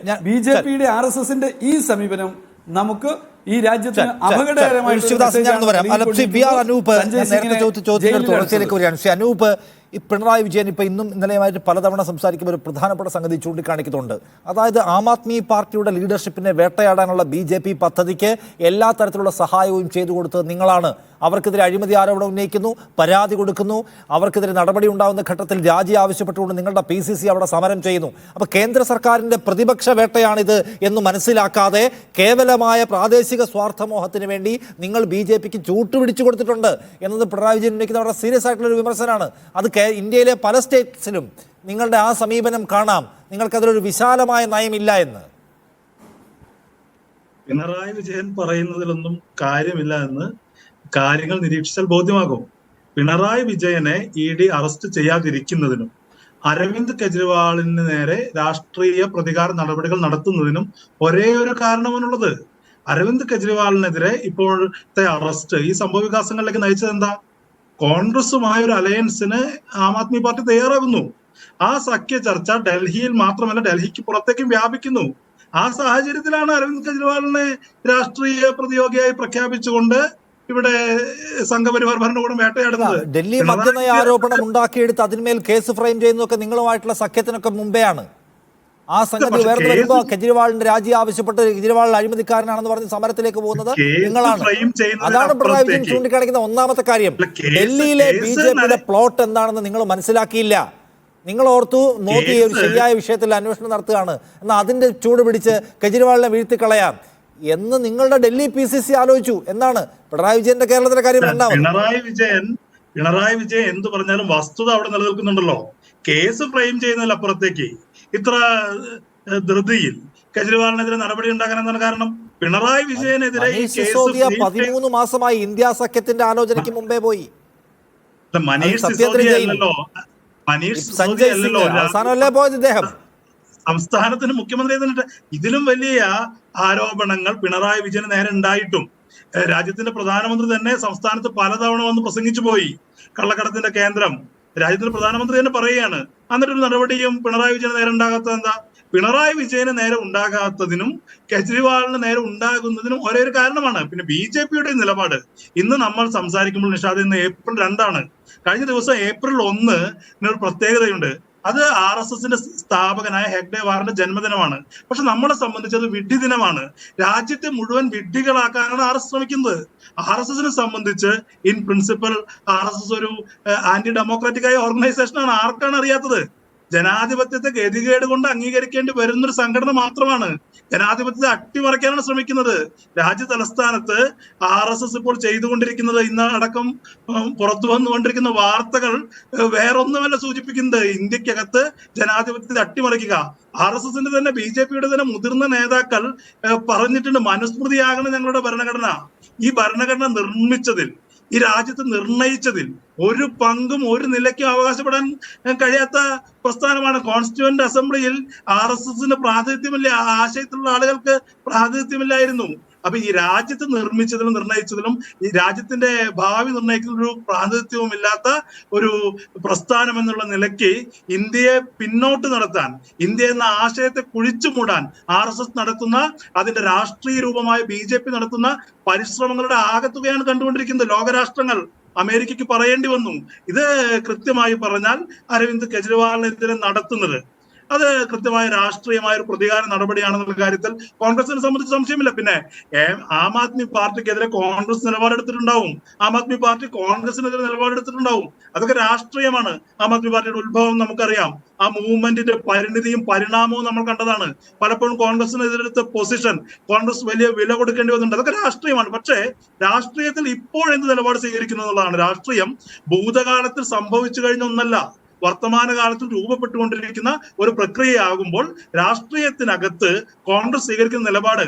BJPയുടെ RSSന്റെ ഈ സമീപനം നമുക്ക് ഈ രാജ്യത്തിന് അനൂപ് ഈ പിണറായി വിജയൻ ഇപ്പൊ ഇന്നും ഇന്നലെയുമായിട്ട് പലതവണ സംസാരിക്കുമ്പോൾ ഒരു പ്രധാനപ്പെട്ട സംഗതി ചൂണ്ടിക്കാണിക്കുന്നുണ്ട്. അതായത് ആം ആദ്മി പാർട്ടിയുടെ ലീഡർഷിപ്പിനെ വേട്ടയാടാനുള്ള BJP പദ്ധതിക്ക് എല്ലാ തരത്തിലുള്ള സഹായവും ചെയ്തു കൊടുത്തത് നിങ്ങളാണ്. അവർക്കെതിരെ അഴിമതി ആരോപണം ഉന്നയിക്കുന്നു, പരാതി കൊടുക്കുന്നു, അവർക്കെതിരെ നടപടി ഉണ്ടാകുന്ന ഘട്ടത്തിൽ രാജി ആവശ്യപ്പെട്ടുകൊണ്ട് നിങ്ങളുടെ PCC അവിടെ സമരം ചെയ്യുന്നു. അപ്പോൾ കേന്ദ്ര സർക്കാരിൻ്റെ പ്രതിപക്ഷ വേട്ടയാണിത് എന്ന് മനസ്സിലാക്കാതെ കേവലമായ പ്രാദേശിക സ്വാർത്ഥമോഹത്തിന് വേണ്ടി നിങ്ങൾ BJPക്ക് ചൂട്ടുപിടിച്ചു കൊടുത്തിട്ടുണ്ട് എന്നത് പിണറായി വിജയൻ ഉന്നയിക്കുന്ന വളരെ സീരിയസ് ആയിട്ടുള്ള ഒരു വിമർശനമാണ്. അത് ഇന്ത്യയിലെ പല സ്റ്റേറ്റ്സിലും നിങ്ങളുടെ ആ സമീപനം കാണാം. നിങ്ങൾക്കതിലൊരു വിശാലമായ നയമില്ല എന്ന്. പിണറായി വിജയൻ പറയുന്നതിലൊന്നും കാര്യമില്ല എന്ന് കാര്യങ്ങൾ നിരീക്ഷിച്ചാൽ ബോധ്യമാകും. പിണറായി വിജയനെ ED അറസ്റ്റ് ചെയ്യാതിരിക്കുന്നതിനും അരവിന്ദ് കെജ്രിവാളിന് നേരെ രാഷ്ട്രീയ പ്രതികാര നടപടികൾ നടത്തുന്നതിനും ഒരേ ഒരു കാരണമാണുള്ളത്. അരവിന്ദ് കെജ്രിവാളിനെതിരെ ഇപ്പോഴത്തെ അറസ്റ്റ് ഈ സംഭവ വികാസങ്ങളിലേക്ക് നയിച്ചത് എന്താ? കോൺഗ്രസുമായ ഒരു അലയൻസിന് ആം ആദ്മി പാർട്ടി തയ്യാറാകുന്നു. ആ സഖ്യ ചർച്ച ഡൽഹിയിൽ മാത്രമല്ല ഡൽഹിക്ക് പുറത്തേക്കും വ്യാപിക്കുന്നു. ആ സാഹചര്യത്തിലാണ് അരവിന്ദ് കെജ്രിവാളിനെ രാഷ്ട്രീയ പ്രതിയോഗിയായി പ്രഖ്യാപിച്ചുകൊണ്ട് ഇവിടെ സംഘപരിവാർ ഭരണകൂടം വേട്ടയാടുന്നത്. ഡൽഹി മദ്യനയ ആരോപണം ഉണ്ടാക്കിയെടുത്ത് അതിന്മേൽ കേസ് ഫ്രെയിം ചെയ്യുന്നതൊക്കെ നിങ്ങളുമായിട്ടുള്ള സഖ്യത്തിനൊക്കെ മുമ്പെയാണ്. ആ സംഗതി ഉയർന്നു വരുമ്പോൾ കെജ്രിവാളിന്റെ രാജി ആവശ്യപ്പെട്ട് കെജ്രിവാൾ അഴിമതിക്കാരനാണെന്ന് പറഞ്ഞ് സമരത്തിലേക്ക് പോകുന്നത് നിങ്ങളാണ്. അതാണ് പിണറായി വിജയൻ ചൂണ്ടിക്കാണിക്കുന്ന ഒന്നാമത്തെ കാര്യം. ഡൽഹിയിലെ BJPയുടെ പ്ലോട്ട് എന്താണെന്ന് നിങ്ങൾ മനസ്സിലാക്കിയില്ല. നിങ്ങൾ ഓർത്തു മോദി ഒരു ശരിയായ വിഷയത്തിൽ അന്വേഷണം നടത്തുകയാണ്, എന്നാൽ അതിന്റെ ചൂട് പിടിച്ച് കെജ്രിവാളിനെ വീഴ്ത്തിക്കളയാം എന്ന് നിങ്ങളുടെ ഡൽഹി PCC ആലോചിച്ചു. എന്താണ് പിണറായി വിജയന്റെ കേരളത്തിലെ കാര്യം? പിണറായി വിജയൻ എന്ത് പറഞ്ഞാലും വസ്തുത അവിടെ നിലനിൽക്കുന്നുണ്ടല്ലോ. കേസ് ഫ്രെയിം ചെയ്യുന്നതിലപ്പുറത്തേക്ക് ഇത്ര ധൃതിയിൽ കെജ്രിവാളിനെതിരെ നടപടി ഉണ്ടാക്കാൻ എന്താണ് കാരണം? പിണറായി വിജയനെതിരെ 13 മാസമായി ഇന്ത്യ സഖ്യത്തിന്റെ ആലോചനയ്ക്ക് മുമ്പേ പോയി. അവസാനമല്ലേ പോയത് ഇദ്ദേഹം? സംസ്ഥാനത്തിന് മുഖ്യമന്ത്രി. ഇതിലും വലിയ ആരോപണങ്ങൾ പിണറായി വിജയന് നേരെ ഉണ്ടായിട്ടും രാജ്യത്തിന്റെ പ്രധാനമന്ത്രി തന്നെ സംസ്ഥാനത്ത് പലതവണ വന്ന് പ്രസംഗിച്ചു പോയി. കള്ളക്കടത്തിന്റെ കേന്ദ്രം രാജ്യത്തിന്റെ പ്രധാനമന്ത്രി തന്നെ പറയുകയാണ്. എന്നിട്ടൊരു നടപടിയും പിണറായി വിജയന് നേരെ ഉണ്ടാകാത്തത് എന്താ? പിണറായി വിജയന് നേരെ ഉണ്ടാകാത്തതിനും കെജ്രിവാളിന് നേരെ ഉണ്ടാകുന്നതിനും ഒരേ ഒരു കാരണമാണ്. പിന്നെ BJPയുടെ നിലപാട് ഇന്ന് നമ്മൾ സംസാരിക്കുമ്പോൾ നിഷാദ്, ഇന്ന് April 2 കഴിഞ്ഞ ദിവസം April 1 ഒരു പ്രത്യേകതയുണ്ട്. അത് RSSന്റെ സ്ഥാപകനായ ഹെഗ്ഡേവാറിന്റെ ജന്മദിനമാണ്. പക്ഷെ നമ്മളെ സംബന്ധിച്ച് അത് വിഡ്ഢി ദിനമാണ്. രാജ്യത്തെ മുഴുവൻ വിഡ്ഢികളാക്കാനാണ് RSS ശ്രമിക്കുന്നത്. RSSനെ സംബന്ധിച്ച് ഇൻ പ്രിൻസിപ്പൽ RSS ഒരു ആന്റി ഡെമോക്രാറ്റിക് ആയ ഓർഗനൈസേഷനാണ്. ആർക്കാണ് അറിയാത്തത്? ജനാധിപത്യത്തെ ഗതികേട് കൊണ്ട് അംഗീകരിക്കേണ്ടി വരുന്നൊരു സംഘടന മാത്രമാണ്. ജനാധിപത്യത്തെ അട്ടിമറിക്കാനാണ് ശ്രമിക്കുന്നത്. രാജ്യ തലസ്ഥാനത്ത് RSS ഇപ്പോൾ ചെയ്തുകൊണ്ടിരിക്കുന്നത്, ഇന്ന് അടക്കം പുറത്തു വന്നുകൊണ്ടിരിക്കുന്ന വാർത്തകൾ വേറൊന്നുമല്ല സൂചിപ്പിക്കുന്നത്. ഇന്ത്യക്കകത്ത് ജനാധിപത്യത്തെ അട്ടിമറിക്കുക. RSSന്റെ തന്നെ BJPയുടെ തന്നെ മുതിർന്ന നേതാക്കൾ പറഞ്ഞിട്ടുണ്ട്, മനുസ്മൃതിയാകണം ഞങ്ങളുടെ ഭരണഘടന. ഈ ഭരണഘടന നിർമ്മിച്ചതിൽ, ഈ രാജ്യത്ത് നിർണയിച്ചതിൽ ഒരു പങ്കും ഒരു നിലയ്ക്കും അവകാശപ്പെടാൻ കഴിയാത്ത പ്രസ്ഥാനമാണ്. കോൺസ്റ്റിറ്റ്യൂവന്റ് അസംബ്ലിയിൽ RSSന് പ്രാതിനിധ്യമില്ല, ആ ആശയത്തിലുള്ള ആളുകൾക്ക് പ്രാതിനിധ്യമില്ലായിരുന്നു. അപ്പൊ ഈ രാജ്യത്ത് നിർമ്മിച്ചതിലും നിർണയിച്ചതിലും ഈ രാജ്യത്തിന്റെ ഭാവി നിർണയിക്കുന്ന ഒരു പ്രാതിനിധ്യവും ഇല്ലാത്ത ഒരു പ്രസ്ഥാനം എന്നുള്ള നിലയ്ക്ക് ഇന്ത്യയെ പിന്നോട്ട് നടത്താൻ, ഇന്ത്യ എന്ന ആശയത്തെ കുഴിച്ചു മൂടാൻ RSS നടത്തുന്ന, അതിന്റെ രാഷ്ട്രീയ രൂപമായ BJP നടത്തുന്ന പരിശ്രമങ്ങളുടെ ആകത്തുകയാണ് കണ്ടുകൊണ്ടിരിക്കുന്നത്. ലോകരാഷ്ട്രങ്ങൾ അമേരിക്കയ്ക്ക് പറയേണ്ടി വന്നു. ഇത് കൃത്യമായി പറഞ്ഞാൽ അരവിന്ദ് കെജ്രിവാളിനെതിരെ നടത്തുന്നത് അത് കൃത്യമായ രാഷ്ട്രീയമായ ഒരു പ്രതികാര നടപടിയാണെന്നുള്ള കാര്യത്തിൽ കോൺഗ്രസിനെ സംബന്ധിച്ച് സംശയമില്ല. പിന്നെ ആം ആദ്മി പാർട്ടിക്കെതിരെ കോൺഗ്രസ് നിലപാടെടുത്തിട്ടുണ്ടാവും, ആം ആദ്മി പാർട്ടി കോൺഗ്രസിനെതിരെ നിലപാടെടുത്തിട്ടുണ്ടാവും. അതൊക്കെ രാഷ്ട്രീയമാണ്. ആം ആദ്മി പാർട്ടിയുടെ ഉത്ഭവം നമുക്കറിയാം. ആ മൂവ്മെന്റിന്റെ പരിണിതിയും പരിണാമവും നമ്മൾ കണ്ടതാണ്. പലപ്പോഴും കോൺഗ്രസിനെതിരെടുത്ത പൊസിഷൻ കോൺഗ്രസ് വലിയ വില കൊടുക്കേണ്ടി വന്നിട്ടുണ്ട്. അതൊക്കെ രാഷ്ട്രീയമാണ്. പക്ഷേ രാഷ്ട്രീയത്തിൽ ഇപ്പോൾ എന്ത് നിലപാട് സ്വീകരിക്കുന്നു എന്നുള്ളതാണ്. രാഷ്ട്രീയം ഭൂതകാലത്തിൽ സംഭവിച്ചു കഴിഞ്ഞ ഒന്നല്ല, വർത്തമാനകാലത്തും രൂപപ്പെട്ടുകൊണ്ടിരിക്കുന്ന ഒരു പ്രക്രിയയാകുമ്പോൾ രാഷ്ട്രീയത്തിനകത്ത് കോൺഗ്രസ് സ്വീകരിക്കുന്ന നിലപാട്,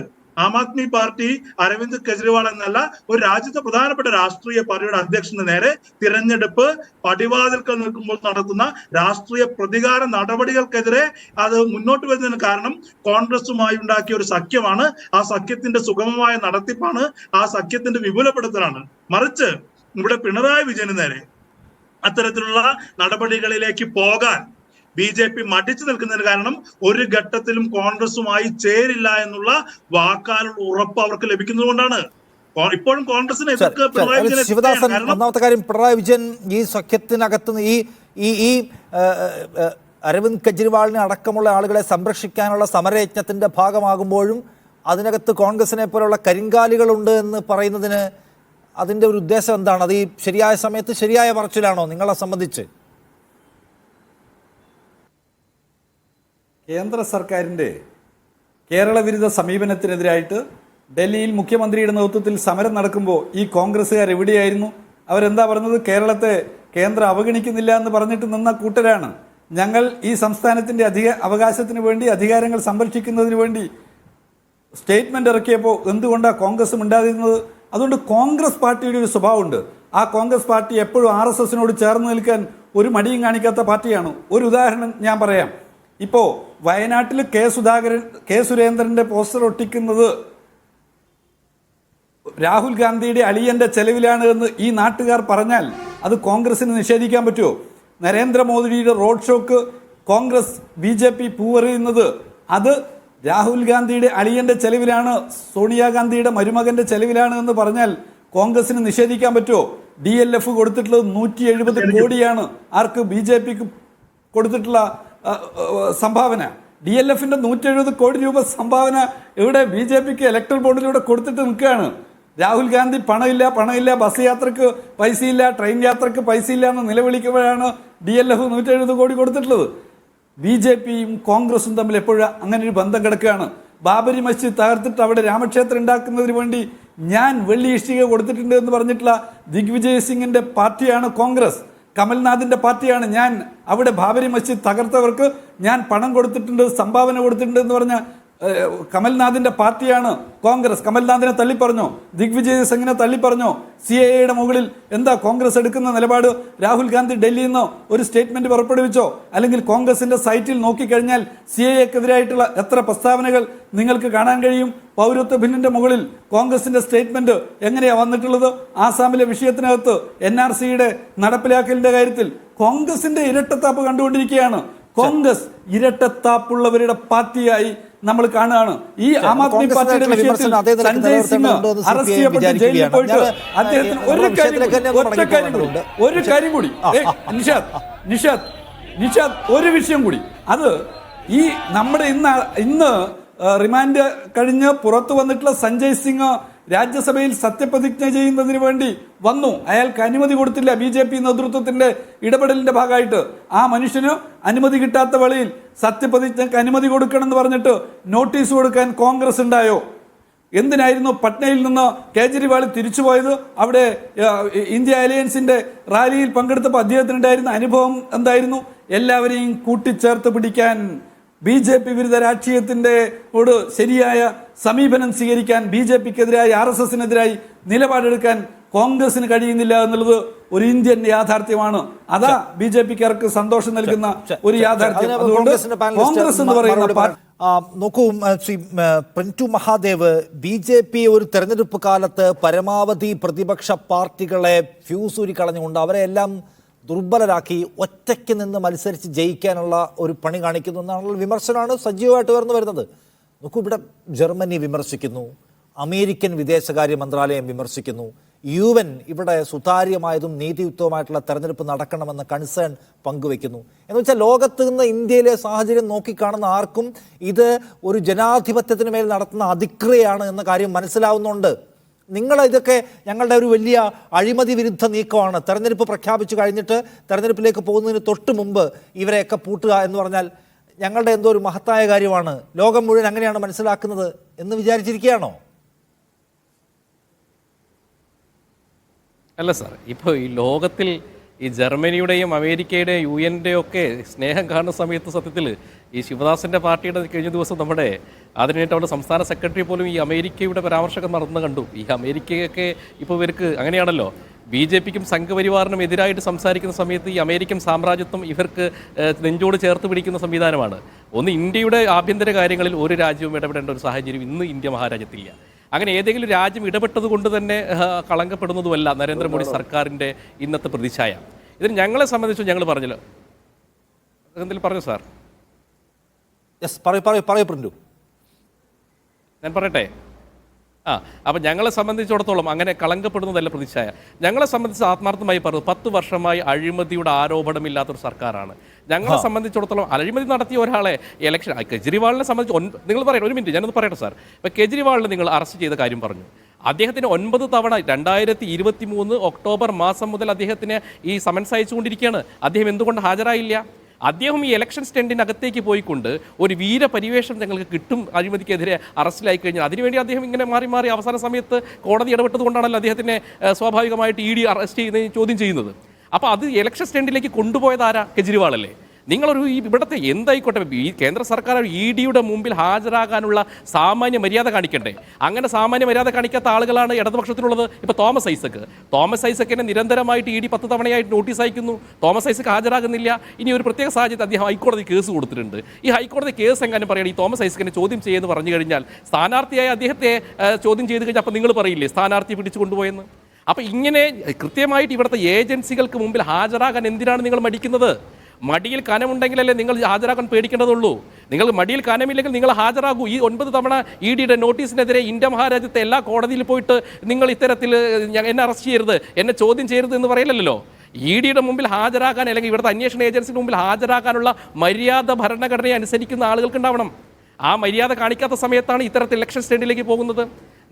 ആം ആദ്മി പാർട്ടി അരവിന്ദ് കെജ്രിവാൾ എന്നല്ല, ഒരു രാജ്യത്തെ പ്രധാനപ്പെട്ട രാഷ്ട്രീയ പാർട്ടിയുടെ അധ്യക്ഷന് നേരെ തിരഞ്ഞെടുപ്പ് പടിവാതിൽക്കൽ നിൽക്കുമ്പോൾ നടത്തുന്ന രാഷ്ട്രീയ പ്രതികാര നടപടികൾക്കെതിരെ അത് മുന്നോട്ട് വരുന്നതിന് കാരണം കോൺഗ്രസുമായി ഉണ്ടാക്കിയ ഒരു സഖ്യമാണ്. ആ സഖ്യത്തിന്റെ സുഗമമായ നടത്തിപ്പാണ്, ആ സഖ്യത്തിന്റെ വിപുലപ്പെടുത്തലാണ്. മറിച്ച് ഇവിടെ പിണറായി വിജയന് നേരെ അത്തരത്തിലുള്ള നടപടികളിലേക്ക് പോകാൻ BJP മടിച്ചു നിൽക്കുന്നതിന് കാരണം ഒരു ഘട്ടത്തിലും കോൺഗ്രസുമായി ചേരില്ല എന്നുള്ള വാക്കാലുള്ള ഉറപ്പ് അവർക്ക് ലഭിക്കുന്നതുകൊണ്ടാണ്. ഇപ്പോഴും കോൺഗ്രസിനെ ശിവദാസൻ, ഒന്നാമത്തെ കാര്യം, പിണറായി വിജയൻ ഈ സഖ്യത്തിനകത്ത് ഈ അരവിന്ദ് കെജ്രിവാളിനെ അടക്കമുള്ള ആളുകളെ സംരക്ഷിക്കാനുള്ള സമരയജ്ഞത്തിന്റെ ഭാഗമാകുമ്പോഴും അതിനകത്ത് കോൺഗ്രസിനെ പോലുള്ള കരിങ്കാലികളുണ്ട് എന്ന് പറയുന്നതിന് അതിൻ്റെ ഒരു ഉദ്ദേശം എന്താണ്? അത് ഈ ശരിയായ സമയത്ത് ശരിയായ പറച്ചിലാണോ നിങ്ങളെ സംബന്ധിച്ച്? കേന്ദ്ര സർക്കാരിൻ്റെ കേരള വിരുദ്ധ സമീപനത്തിനെതിരായിട്ട് ഡൽഹിയിൽ മുഖ്യമന്ത്രിയുടെ നേതൃത്വത്തിൽ സമരം നടക്കുമ്പോൾ ഈ കോൺഗ്രസ്സുകാർ എവിടെയായിരുന്നു? അവരെന്താ പറഞ്ഞത്? കേരളത്തെ കേന്ദ്രം അവഗണിക്കുന്നില്ല എന്ന് പറഞ്ഞിട്ട് നിന്ന കൂട്ടരാണ്. ഞങ്ങൾ ഈ സംസ്ഥാനത്തിൻ്റെ അവകാശത്തിന് വേണ്ടി, അധികാരങ്ങൾ സംരക്ഷിക്കുന്നതിന് വേണ്ടി സ്റ്റേറ്റ്മെന്റ് ഇറക്കിയപ്പോൾ എന്തുകൊണ്ടാണ് കോൺഗ്രസ് മിണ്ടാതിരുന്നത്? അതുകൊണ്ട് കോൺഗ്രസ് പാർട്ടിയുടെ ഒരു സ്വഭാവമുണ്ട്. ആ കോൺഗ്രസ് പാർട്ടി എപ്പോഴും RSSനോട് ചേർന്ന് നിൽക്കാൻ ഒരു മടിയും കാണിക്കാത്ത പാർട്ടിയാണ്. ഒരു ഉദാഹരണം ഞാൻ പറയാം. ഇപ്പോൾ വയനാട്ടിൽ കെ സുരേന്ദ്രന്റെ പോസ്റ്റർ ഒട്ടിക്കുന്നത് രാഹുൽ ഗാന്ധിയുടെ അളിയന്റെ ചെലവിലാണ് എന്ന് ഈ നാട്ടുകാർ പറഞ്ഞാൽ അത് കോൺഗ്രസിന് നിഷേധിക്കാൻ പറ്റുമോ? നരേന്ദ്രമോദിയുടെ റോഡ് ഷോക്ക് കോൺഗ്രസ് BJP പൂവെറിയുന്നത് അത് രാഹുൽ ഗാന്ധിയുടെ അളിയന്റെ ചെലവിലാണ്, സോണിയാഗാന്ധിയുടെ മരുമകന്റെ ചെലവിലാണ് എന്ന് പറഞ്ഞാൽ കോൺഗ്രസിന് നിഷേധിക്കാൻ പറ്റുമോ? DLF കൊടുത്തിട്ടുള്ളത് 170 കോടിയാണ് ആർക്ക്? BJPക്ക് കൊടുത്തിട്ടുള്ള സംഭാവന. DLFന്റെ 170 കോടി രൂപ സംഭാവന ഇവിടെ BJPക്ക് ഇലക്ട്രൽ ബോണ്ടിലൂടെ കൊടുത്തിട്ട് നിൽക്കുകയാണ്. രാഹുൽ ഗാന്ധി പണമില്ല, ബസ് യാത്രക്ക് പൈസയില്ല, ട്രെയിൻ യാത്രക്ക് പൈസയില്ല എന്ന് നിലവിളിക്കുമ്പോഴാണ് DLF 170 കോടി കൊടുത്തിട്ടുള്ളത്. BJPയും കോൺഗ്രസും തമ്മിൽ എപ്പോഴും അങ്ങനെ ഒരു ബന്ധം കിടക്കുകയാണ്. ബാബരി മസ്ജിദ് തകർത്തിട്ട് അവിടെ രാമക്ഷേത്രം ഉണ്ടാക്കുന്നതിന് വേണ്ടി ഞാൻ വെള്ളി ഇഷ്ടിക കൊടുത്തിട്ടുണ്ട് എന്ന് പറഞ്ഞിട്ടുള്ള ദിഗ്വിജയ് സിംഗിന്റെ പാർട്ടിയാണ് കോൺഗ്രസ്. കമൽനാഥിന്റെ പാർട്ടിയാണ് ഞാൻ അവിടെ ബാബരി മസ്ജിദ് തകർത്തവർക്ക് ഞാൻ പണം കൊടുത്തിട്ടുണ്ട്, സംഭാവന കൊടുത്തിട്ടുണ്ട് എന്ന് പറഞ്ഞ കമൽനാഥിന്റെ പാർട്ടിയാണ് കോൺഗ്രസ്. കമൽനാഥിനെ തള്ളിപ്പറഞ്ഞോ? ദിഗ്വിജയ് സിംഗിനെ തള്ളിപ്പറഞ്ഞോ? CAAയുടെ മുകളിൽ എന്താ കോൺഗ്രസ് എടുക്കുന്ന നിലപാട്? രാഹുൽ ഗാന്ധി ഡൽഹിയിൽ നിന്ന് ഒരു സ്റ്റേറ്റ്മെന്റ് പുറപ്പെടുവിച്ചോ? അല്ലെങ്കിൽ കോൺഗ്രസിന്റെ സൈറ്റിൽ നോക്കിക്കഴിഞ്ഞാൽ CAAക്കെതിരായിട്ടുള്ള എത്ര പ്രസ്താവനകൾ നിങ്ങൾക്ക് കാണാൻ കഴിയും? പൗരത്വ ബില്ലിന്റെ മുകളിൽ കോൺഗ്രസിന്റെ സ്റ്റേറ്റ്മെന്റ് എങ്ങനെയാ വന്നിട്ടുള്ളത്? ആസാമിലെ വിഷയത്തിനകത്ത് NRCയുടെ നടപ്പിലാക്കലിന്റെ കാര്യത്തിൽ കോൺഗ്രസിന്റെ ഇരട്ടത്താപ്പ് കണ്ടുകൊണ്ടിരിക്കുകയാണ്. കോൺഗ്രസ് ഇരട്ടത്താപ്പുള്ളവരുടെ പാർട്ടിയായി നമ്മൾ കാണുകയാണ്. ഈ ആം ആദ്മി പാർട്ടിയുടെ വിഷയത്തിൽ സഞ്ജയ് സിംഗ് അറസ്റ്റ് ചെയ്യപ്പെട്ട് ജയിലിൽ പോയിട്ട് അദ്ദേഹത്തിന് ഒരു കാര്യം കൂടി നിഷാദ് ഒരു വിഷയം കൂടി, അത് ഈ നമ്മുടെ ഇന്ന് റിമാൻഡ് കഴിഞ്ഞ് പുറത്തു വന്നിട്ടുള്ള സഞ്ജയ് സിംഗ് രാജ്യസഭയിൽ സത്യപ്രതിജ്ഞ ചെയ്യുന്നതിന് വേണ്ടി വന്നു. അയാൾക്ക് അനുമതി കൊടുത്തില്ല. BJP നേതൃത്വത്തിന്റെ ഇടപെടലിന്റെ ഭാഗമായിട്ട് ആ മനുഷ്യന് അനുമതി കിട്ടാത്ത വേളയിൽ സത്യപ്രതിജ്ഞക്ക് അനുമതി കൊടുക്കണം എന്ന് പറഞ്ഞിട്ട് നോട്ടീസ് കൊടുക്കാൻ കോൺഗ്രസ് ഉണ്ടായോ? എന്തിനായിരുന്നു പട്നയിൽ നിന്ന് കേജ്രിവാൾ തിരിച്ചുപോയത്? അവിടെ ഇന്ത്യ അലയൻസിന്റെ റാലിയിൽ പങ്കെടുത്തപ്പോൾ അദ്ദേഹത്തിനുണ്ടായിരുന്ന അനുഭവം എന്തായിരുന്നു? എല്ലാവരെയും കൂട്ടിച്ചേർത്ത് പിടിക്കാൻ, BJP വിരുദ്ധ രാഷ്ട്രീയത്തിന്റെ ശരിയായ സമീപനം സ്വീകരിക്കാൻ, BJPക്കെതിരായി RSSനെതിരായി നിലപാടെടുക്കാൻ കോൺഗ്രസിന് കഴിയുന്നില്ല എന്നുള്ളത് ഒരു ഇന്ത്യൻ യാഥാർത്ഥ്യമാണ്. അതാ BJPക്കാർക്ക് സന്തോഷം നൽകുന്ന ഒരു യാഥാർത്ഥ്യം. അതുകൊണ്ട് കോൺഗ്രസ് എന്ന് പറയുന്ന നോക്കൂ ശ്രീ പ്രിന്റു മഹാദേവ്, BJP ഒരു തെരഞ്ഞെടുപ്പ് കാലത്ത് പരമാവധി പ്രതിപക്ഷ പാർട്ടികളെ ഫ്യൂസൂരി കളഞ്ഞുകൊണ്ട് അവരെ എല്ലാം ദുർബലരാക്കി ഒറ്റയ്ക്ക് നിന്ന് മത്സരിച്ച് ജയിക്കാനുള്ള ഒരു പണി കാണിക്കുന്നു എന്നാണുള്ള വിമർശനമാണ് സജീവമായിട്ട് ഉയർന്നു വരുന്നത്. നോക്കൂ, ഇവിടെ ജർമ്മനി വിമർശിക്കുന്നു, അമേരിക്കൻ വിദേശകാര്യ മന്ത്രാലയം വിമർശിക്കുന്നു, UN ഇവിടെ സുതാര്യമായതും നീതിയുക്തവുമായിട്ടുള്ള തെരഞ്ഞെടുപ്പ് നടക്കണമെന്ന കൺസേൺ പങ്കുവെക്കുന്നു. എന്ന് വെച്ചാൽ ലോകത്ത് നിന്ന് ഇന്ത്യയിലെ സാഹചര്യം നോക്കിക്കാണുന്ന ആർക്കും ഇത് ഒരു ജനാധിപത്യത്തിന് മേൽ നടത്തുന്ന അതിക്രിയയാണ് എന്ന കാര്യം മനസ്സിലാവുന്നുണ്ട്. നിങ്ങൾ ഇതൊക്കെ ഞങ്ങളുടെ ഒരു വലിയ അഴിമതി വിരുദ്ധ നീക്കമാണ്, തെരഞ്ഞെടുപ്പ് പ്രഖ്യാപിച്ചു കഴിഞ്ഞിട്ട് തെരഞ്ഞെടുപ്പിലേക്ക് പോകുന്നതിന് തൊട്ട് മുമ്പ് ഇവരെയൊക്കെ പൂട്ടുക എന്ന് പറഞ്ഞാൽ ഞങ്ങളുടെ എന്തോ ഒരു മഹത്തായ കാര്യമാണ്, ലോകം മുഴുവൻ അങ്ങനെയാണ് മനസ്സിലാക്കുന്നത് എന്ന് വിചാരിച്ചിരിക്കുകയാണോ? അല്ല സാർ, ഇപ്പോൾ ഈ ലോകത്തിൽ ഈ ജർമ്മനിയുടെയും അമേരിക്കയുടെയും UN-ൻ്റെയും ഒക്കെ സ്നേഹം കാണുന്ന സമയത്ത് സത്യത്തിൽ ഈ ശിവദാസൻ്റെ പാർട്ടിയുടെ കഴിഞ്ഞ ദിവസം നമ്മുടെ അതിനായിട്ട് അവിടെ സംസ്ഥാന സെക്രട്ടറി പോലും ഈ അമേരിക്കയുടെ പരാമർശമൊക്കെ നടന്നു കണ്ടു. ഈ അമേരിക്കയൊക്കെ ഇപ്പോൾ ഇവർക്ക് അങ്ങനെയാണല്ലോ, BJPക്കും സംഘപരിവാറിനും എതിരായിട്ട് സംസാരിക്കുന്ന സമയത്ത് ഈ അമേരിക്കൻ സാമ്രാജ്യത്വം ഇവർക്ക് നെഞ്ചോട് ചേർത്ത് പിടിക്കുന്ന സംവിധാനമാണ്. ഒന്ന്, ഇന്ത്യയുടെ ആഭ്യന്തര കാര്യങ്ങളിൽ ഒരു രാജ്യവും ഇടപെടേണ്ട ഒരു സാഹചര്യം ഇന്ന് ഇന്ത്യ മഹാരാജ്യത്തില്ല. അങ്ങനെ ഏതെങ്കിലും രാജ്യം ഇടപെട്ടത് കൊണ്ട് തന്നെ കളങ്കപ്പെടുന്നതുമല്ല നരേന്ദ്രമോദി സർക്കാരിൻ്റെ ഇന്നത്തെ പ്രതിച്ഛായ. ഇതിന് ഞങ്ങളെ സംബന്ധിച്ച് ഞങ്ങൾ പറഞ്ഞല്ലോ, എന്തെങ്കിലും പറഞ്ഞു സാർ? യെസ്, പറയൂ പ്രിന്റു. ഞാൻ പറയട്ടെ. അപ്പം ഞങ്ങളെ സംബന്ധിച്ചിടത്തോളം അങ്ങനെ കളങ്കപ്പെടുന്നതല്ല പ്രതിച്ഛായ. ഞങ്ങളെ സംബന്ധിച്ച് ആത്മാർത്ഥമായി പറഞ്ഞു, 10 വർഷമായി അഴിമതിയുടെ ആരോപണമില്ലാത്തൊരു സർക്കാരാണ്. ഞങ്ങളെ സംബന്ധിച്ചിടത്തോളം അഴിമതി നടത്തിയ ഒരാളെ ഇലക്ഷൻ കെജ്രിവാളിനെ സംബന്ധിച്ച് നിങ്ങൾ പറയട്ടെ, ഒരു മിനിറ്റ് ഞാനൊന്ന് പറയട്ടെ സാർ. ഇപ്പോൾ കെജ്രിവാളിനെ നിങ്ങൾ അറസ്റ്റ് ചെയ്ത കാര്യം പറഞ്ഞു. അദ്ദേഹത്തിന് 9 തവണ 2023 ഒക്ടോബർ മാസം മുതൽ അദ്ദേഹത്തിന് ഈ സമൻസ് അയച്ചുകൊണ്ടിരിക്കുകയാണ്. അദ്ദേഹം എന്തുകൊണ്ട് ഹാജരായില്ല? അദ്ദേഹം ഈ ഇലക്ഷൻ സ്റ്റെൻഡിനകത്തേക്ക് പോയിക്കൊണ്ട് ഒരു വീരപരിവേഷം ഞങ്ങൾക്ക് കിട്ടും അഴിമതിക്കെതിരെ അറസ്റ്റിലായി കഴിഞ്ഞാൽ അതിനുവേണ്ടി അദ്ദേഹം ഇങ്ങനെ മാറി മാറി അവസാന സമയത്ത് കോടതി ഇടപെട്ടത് കൊണ്ടാണല്ലോ അദ്ദേഹത്തിനെ സ്വാഭാവികമായിട്ട് ED അറസ്റ്റ് ചെയ്യുന്ന ചോദ്യം ചെയ്യുന്നത്. അപ്പോൾ അത് ഇലക്ഷൻ സ്റ്റെൻഡിലേക്ക് കൊണ്ടുപോയത് ആരാ? കെജ്രിവാളല്ലേ? നിങ്ങളൊരു ഈ ഇവിടുത്തെ എന്തായിക്കോട്ടെ, ഈ കേന്ദ്ര സർക്കാർ EDയുടെ മുമ്പിൽ ഹാജരാകാനുള്ള സാമാന്യ മര്യാദ കാണിക്കണ്ടേ? അങ്ങനെ സാമാന്യ മര്യാദ കാണിക്കാത്ത ആളുകളാണ് ഇടതുപക്ഷത്തിലുള്ളത്. ഇപ്പോൾ തോമസ് ഐസക്കിനെ നിരന്തരമായിട്ട് ED 10 തവണയായിട്ട് നോട്ടീസ് അയക്കുന്നു. തോമസ് ഐസക്ക് ഹാജരാകുന്നില്ല. ഇനി ഒരു പ്രത്യേക സാഹചര്യത്തിൽ അദ്ദേഹം ഹൈക്കോടതി കേസ് കൊടുത്തിട്ടുണ്ട്. ഈ ഹൈക്കോടതി കേസ് എങ്ങാനും പറയുകയാണ് ഈ തോമസ് ഐസക്കിനെ ചോദ്യം ചെയ്യുമെന്ന് പറഞ്ഞു കഴിഞ്ഞാൽ സ്ഥാനാർത്ഥിയായ അദ്ദേഹത്തെ ചോദ്യം ചെയ്ത് കഴിഞ്ഞാൽ അപ്പോൾ നിങ്ങൾ പറയില്ലേ സ്ഥാനാർത്ഥി പിടിച്ചു കൊണ്ടുപോയെന്ന്? അപ്പോൾ ഇങ്ങനെ കൃത്യമായിട്ട് ഇവിടുത്തെ ഏജൻസികൾക്ക് മുമ്പിൽ ഹാജരാകാൻ എന്തിനാണ് നിങ്ങൾ മടിക്കുന്നത്? മടിയിൽ കനമുണ്ടെങ്കിലല്ലേ നിങ്ങൾ ഹാജരാക്കാൻ പേടിക്കേണ്ടതുള്ളൂ. നിങ്ങൾ മടിയിൽ കനമില്ലെങ്കിൽ നിങ്ങൾ ഹാജരാകൂ. ഈ 9 തവണ EDയുടെ നോട്ടീസിനെതിരെ ഇന്ത്യ മഹാരാജ്യത്തെ എല്ലാ കോടതിയിൽ പോയിട്ട് നിങ്ങൾ ഇത്തരത്തിൽ എന്നെ അറസ്റ്റ് ചെയ്യരുത്, എന്നെ ചോദ്യം ചെയ്യരുത് എന്ന് പറയില്ലല്ലോ. EDയുടെ മുമ്പിൽ ഹാജരാക്കാൻ അല്ലെങ്കിൽ ഇവിടുത്തെ അന്വേഷണ ഏജൻസിയുടെ മുമ്പിൽ ഹാജരാക്കാനുള്ള മര്യാദ ഭരണഘടനയെ അനുസരിക്കുന്ന ആളുകൾക്ക് ഉണ്ടാവണം. ആ മര്യാദ കാണിക്കാത്ത സമയത്താണ് ഇത്തരത്തിൽ ഇലക്ഷൻ സ്റ്റേഡിലേക്ക് പോകുന്നത്.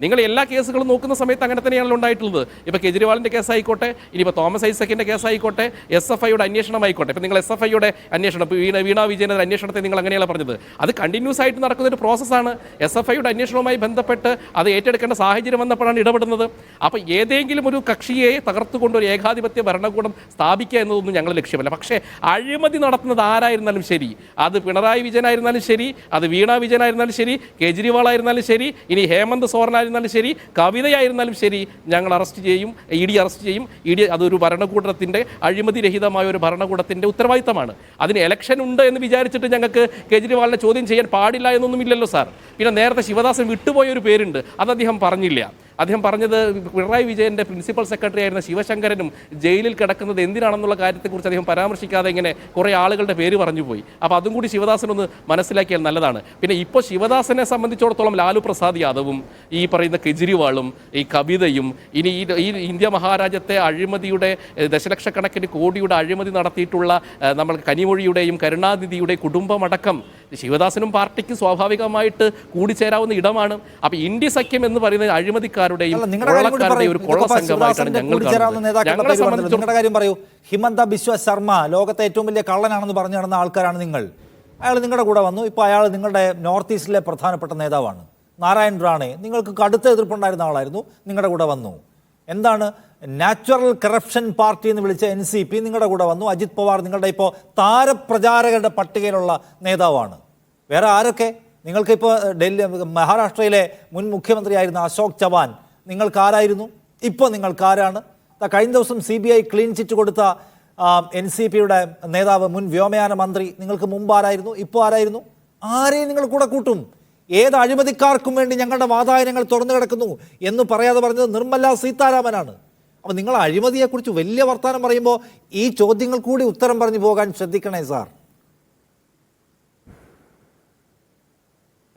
നിങ്ങൾ എല്ലാ കേസുകളും നോക്കുന്ന സമയത്ത് അങ്ങനെ തന്നെയാണല്ലോ ഉണ്ടായിട്ടുള്ളത്. ഇപ്പോൾ കെജ്രിവാളിൻ്റെ കേസായിക്കോട്ടെ, ഇനിയിപ്പോൾ തോമസ് ഐസക്കിൻ്റെ കേസായിക്കോട്ടെ, SFIയുടെ അന്വേഷണമായിക്കോട്ടെ. ഇപ്പോൾ നിങ്ങൾ SFIയുടെ അന്വേഷണം, ഇപ്പോൾ വീണ വിജയൻ്റെ അന്വേഷണത്തെ നിങ്ങൾ അങ്ങനെയല്ല പറഞ്ഞത്. അത് കണ്ടിന്യൂസ് ആയിട്ട് നടക്കുന്ന ഒരു പ്രോസസ്സാണ്. SFIയുടെ അന്വേഷണവുമായി ബന്ധപ്പെട്ട് അത് ഏറ്റെടുക്കേണ്ട സാഹചര്യം വന്നപ്പോഴാണ് ഇടപെടുന്നത്. അപ്പോൾ ഏതെങ്കിലും ഒരു കക്ഷിയെ തകർത്തുകൊണ്ട് ഒരു ഏകാധിപത്യ ഭരണകൂടം സ്ഥാപിക്കുക എന്നതൊന്നും ഞങ്ങളുടെ ലക്ഷ്യമല്ല. പക്ഷേ അഴിമതി നടത്തുന്നത് ആരായിരുന്നാലും ശരി, അത് പിണറായി വിജയനായിരുന്നാലും ശരി, അത് വീണ വിജയനായിരുന്നാലും ശരി, കേജ്രിവാൾ ആയിരുന്നാലും ശരി, ഇനി ഹേമന്ത് സോറൻ ശരി, കവിതയായിരുന്നാലും ശരി, ഞങ്ങൾ അറസ്റ്റ് ചെയ്യും, ED അറസ്റ്റ് ചെയ്യും. ED അതൊരു ഭരണകൂടത്തിൻ്റെ അഴിമതി രഹിതമായ ഒരു ഭരണകൂടത്തിൻ്റെ ഉത്തരവാദിത്തമാണ്. അതിന് ഇലക്ഷൻ ഉണ്ട് എന്ന് വിചാരിച്ചിട്ട് ഞങ്ങൾക്ക് കേജ്രിവാളിനെ ചോദ്യം ചെയ്യാൻ പാടില്ല എന്നൊന്നുമില്ലല്ലോ സാർ. പിന്നെ നേരത്തെ ശിവദാസൻ വിട്ടുപോയ ഒരു പേരുണ്ട്, അത് അദ്ദേഹം പറഞ്ഞില്ല. അദ്ദേഹം പറഞ്ഞത് പിണറായി വിജയൻ്റെ പ്രിൻസിപ്പൽ സെക്രട്ടറി ആയിരുന്ന ശിവശങ്കരനും ജയിലിൽ കിടക്കുന്നത് എന്തിനാണെന്നുള്ള കാര്യത്തെക്കുറിച്ച് അദ്ദേഹം പരാമർശിക്കാതെ ഇങ്ങനെ കുറേ ആളുകളുടെ പേര് പറഞ്ഞു പോയി. അപ്പോൾ അതും കൂടി ശിവദാസനൊന്ന് മനസ്സിലാക്കിയാൽ നല്ലതാണ്. പിന്നെ ഇപ്പോൾ ശിവദാസനെ സംബന്ധിച്ചിടത്തോളം ലാലു പ്രസാദ് യാദവും ഈ പറയുന്ന കെജ്രിവാളും ഈ കവിതയും ഇനി ഈ ഇന്ത്യ മഹാരാജ്യത്തെ അഴിമതിയുടെ ദശലക്ഷക്കണക്കിന് കോടിയുടെ അഴിമതി നടത്തിയിട്ടുള്ള നമ്മൾ കനിമൊഴിയുടെയും കരുണാനിധിയുടെ കുടുംബമടക്കം ശിവദാസനും പാർട്ടിക്ക് സ്വാഭാവികമായിട്ട് കൂടിച്ചേരാവുന്ന ഇടമാണ്. അപ്പൊ ഇന്ത്യ സഖ്യം എന്ന് പറയുന്നത് അഴിമതിക്കാരുടെയും കൊള്ളക്കാരുടെയും ഒരു കൊള്ള സംഘമായിട്ടാണ് ഞങ്ങൾ കാണുന്നത്. നിങ്ങളുടെ കാര്യം പറയൂ. ഹിമന്ത ബിശ്വ ശർമ്മ ലോകത്തെ ഏറ്റവും വലിയ കള്ളനാണെന്ന് പറഞ്ഞു നടന്ന ആൾക്കാരാണ് നിങ്ങൾ. അയാൾ നിങ്ങളുടെ കൂടെ വന്നു. ഇപ്പോൾ അയാൾ നിങ്ങളുടെ നോർത്ത് ഈസ്റ്റിലെ പ്രധാനപ്പെട്ട നേതാവാണ്. നാരായൺ റാണെ നിങ്ങൾക്ക് കടുത്ത എതിർപ്പുണ്ടായിരുന്ന ആളായിരുന്നു, നിങ്ങളുടെ കൂടെ വന്നു. എന്താണ് നാച്ചുറൽ കറപ്ഷൻ പാർട്ടി എന്ന് വിളിച്ച NCP നിങ്ങളുടെ കൂടെ വന്നു. അജിത് പവാർ നിങ്ങളുടെ ഇപ്പോൾ താരപ്രചാരകരുടെ പട്ടികയിലുള്ള നേതാവാണ്. വേറെ ആരൊക്കെ? നിങ്ങൾക്കിപ്പോൾ മഹാരാഷ്ട്രയിലെ മുൻ മുഖ്യമന്ത്രിയായിരുന്ന അശോക് ചവാൻ നിങ്ങൾക്ക് ആരായിരുന്നു? ഇപ്പോൾ നിങ്ങൾക്ക് ആരാണ്? കഴിഞ്ഞ ദിവസം CBI ക്ലീൻ ചിറ്റ് കൊടുത്ത NCPയുടെ നേതാവ്, മുൻ വ്യോമയാന മന്ത്രി നിങ്ങൾക്ക് മുമ്പ് ആരായിരുന്നു? ഇപ്പോൾ ആരായിരുന്നു? ആരെയും നിങ്ങൾ കൂടെ കൂട്ടും? ഏത് അഴിമതിക്കാർക്കും വേണ്ടി ഞങ്ങളുടെ വാതായനങ്ങൾ തുറന്നു കിടക്കുന്നു എന്ന് പറയാതെ പറഞ്ഞത് നിർമ്മല സീതാരാമനാണ്. അപ്പോൾ നിങ്ങൾ അഴിമതിയെക്കുറിച്ച് വലിയ വർത്തമാനം പറയുമ്പോൾ ഈ ചോദ്യങ്ങൾ കൂടി ഉത്തരം പറഞ്ഞു പോകാൻ ശ്രദ്ധിക്കണേ സാർ.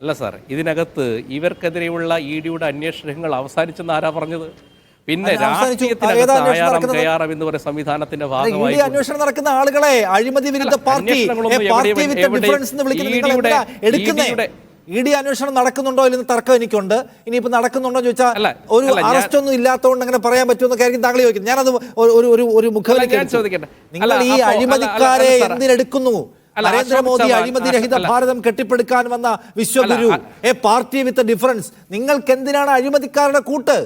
അല്ല സാർ, ഇതിനകത്ത് ഇവർക്കെതിരെയുള്ള EDയുടെ അന്വേഷണങ്ങൾ അവസാനിച്ചെന്ന് ആരാ പറഞ്ഞത്? പിന്നെ രാഷ്ട്രീയത്തിനകത്ത് എന്ന് പറയുന്ന സംവിധാനത്തിന്റെ ഭാഗമായി അന്വേഷണം നടക്കുന്ന ആളുകളെ അഴിമതി വിരുദ്ധ പാർട്ടി ED അന്വേഷണം നടക്കുന്നുണ്ടോ ഇല്ലെന്ന് തർക്കം എനിക്കുണ്ട്. ഇനിയിപ്പോ നടക്കുന്നുണ്ടോ എന്ന് ചോദിച്ചാൽ ഒരു അറസ്റ്റ് ഒന്നും ഇല്ലാത്തതുകൊണ്ട് അങ്ങനെ പറയാൻ പറ്റുമെന്നൊക്കെ ആയിരിക്കും താങ്കൾ ചോദിക്കുന്നത്. ഞാനത് ഒരു മുഖവിലേക്ക് നിങ്ങൾ ഈ അഴിമതിക്കാരെ എന്തിനെടുക്കുന്നു? നരേന്ദ്രമോദി അഴിമതി രഹിത ഭാരതം കെട്ടിപ്പടുക്കാൻ വന്ന വിശ്വഗുരു, എ പാർട്ടി വിത്ത് ഡിഫറൻസ്. നിങ്ങൾക്ക് എന്തിനാണ് അഴിമതിക്കാരുടെ കൂട്ട്?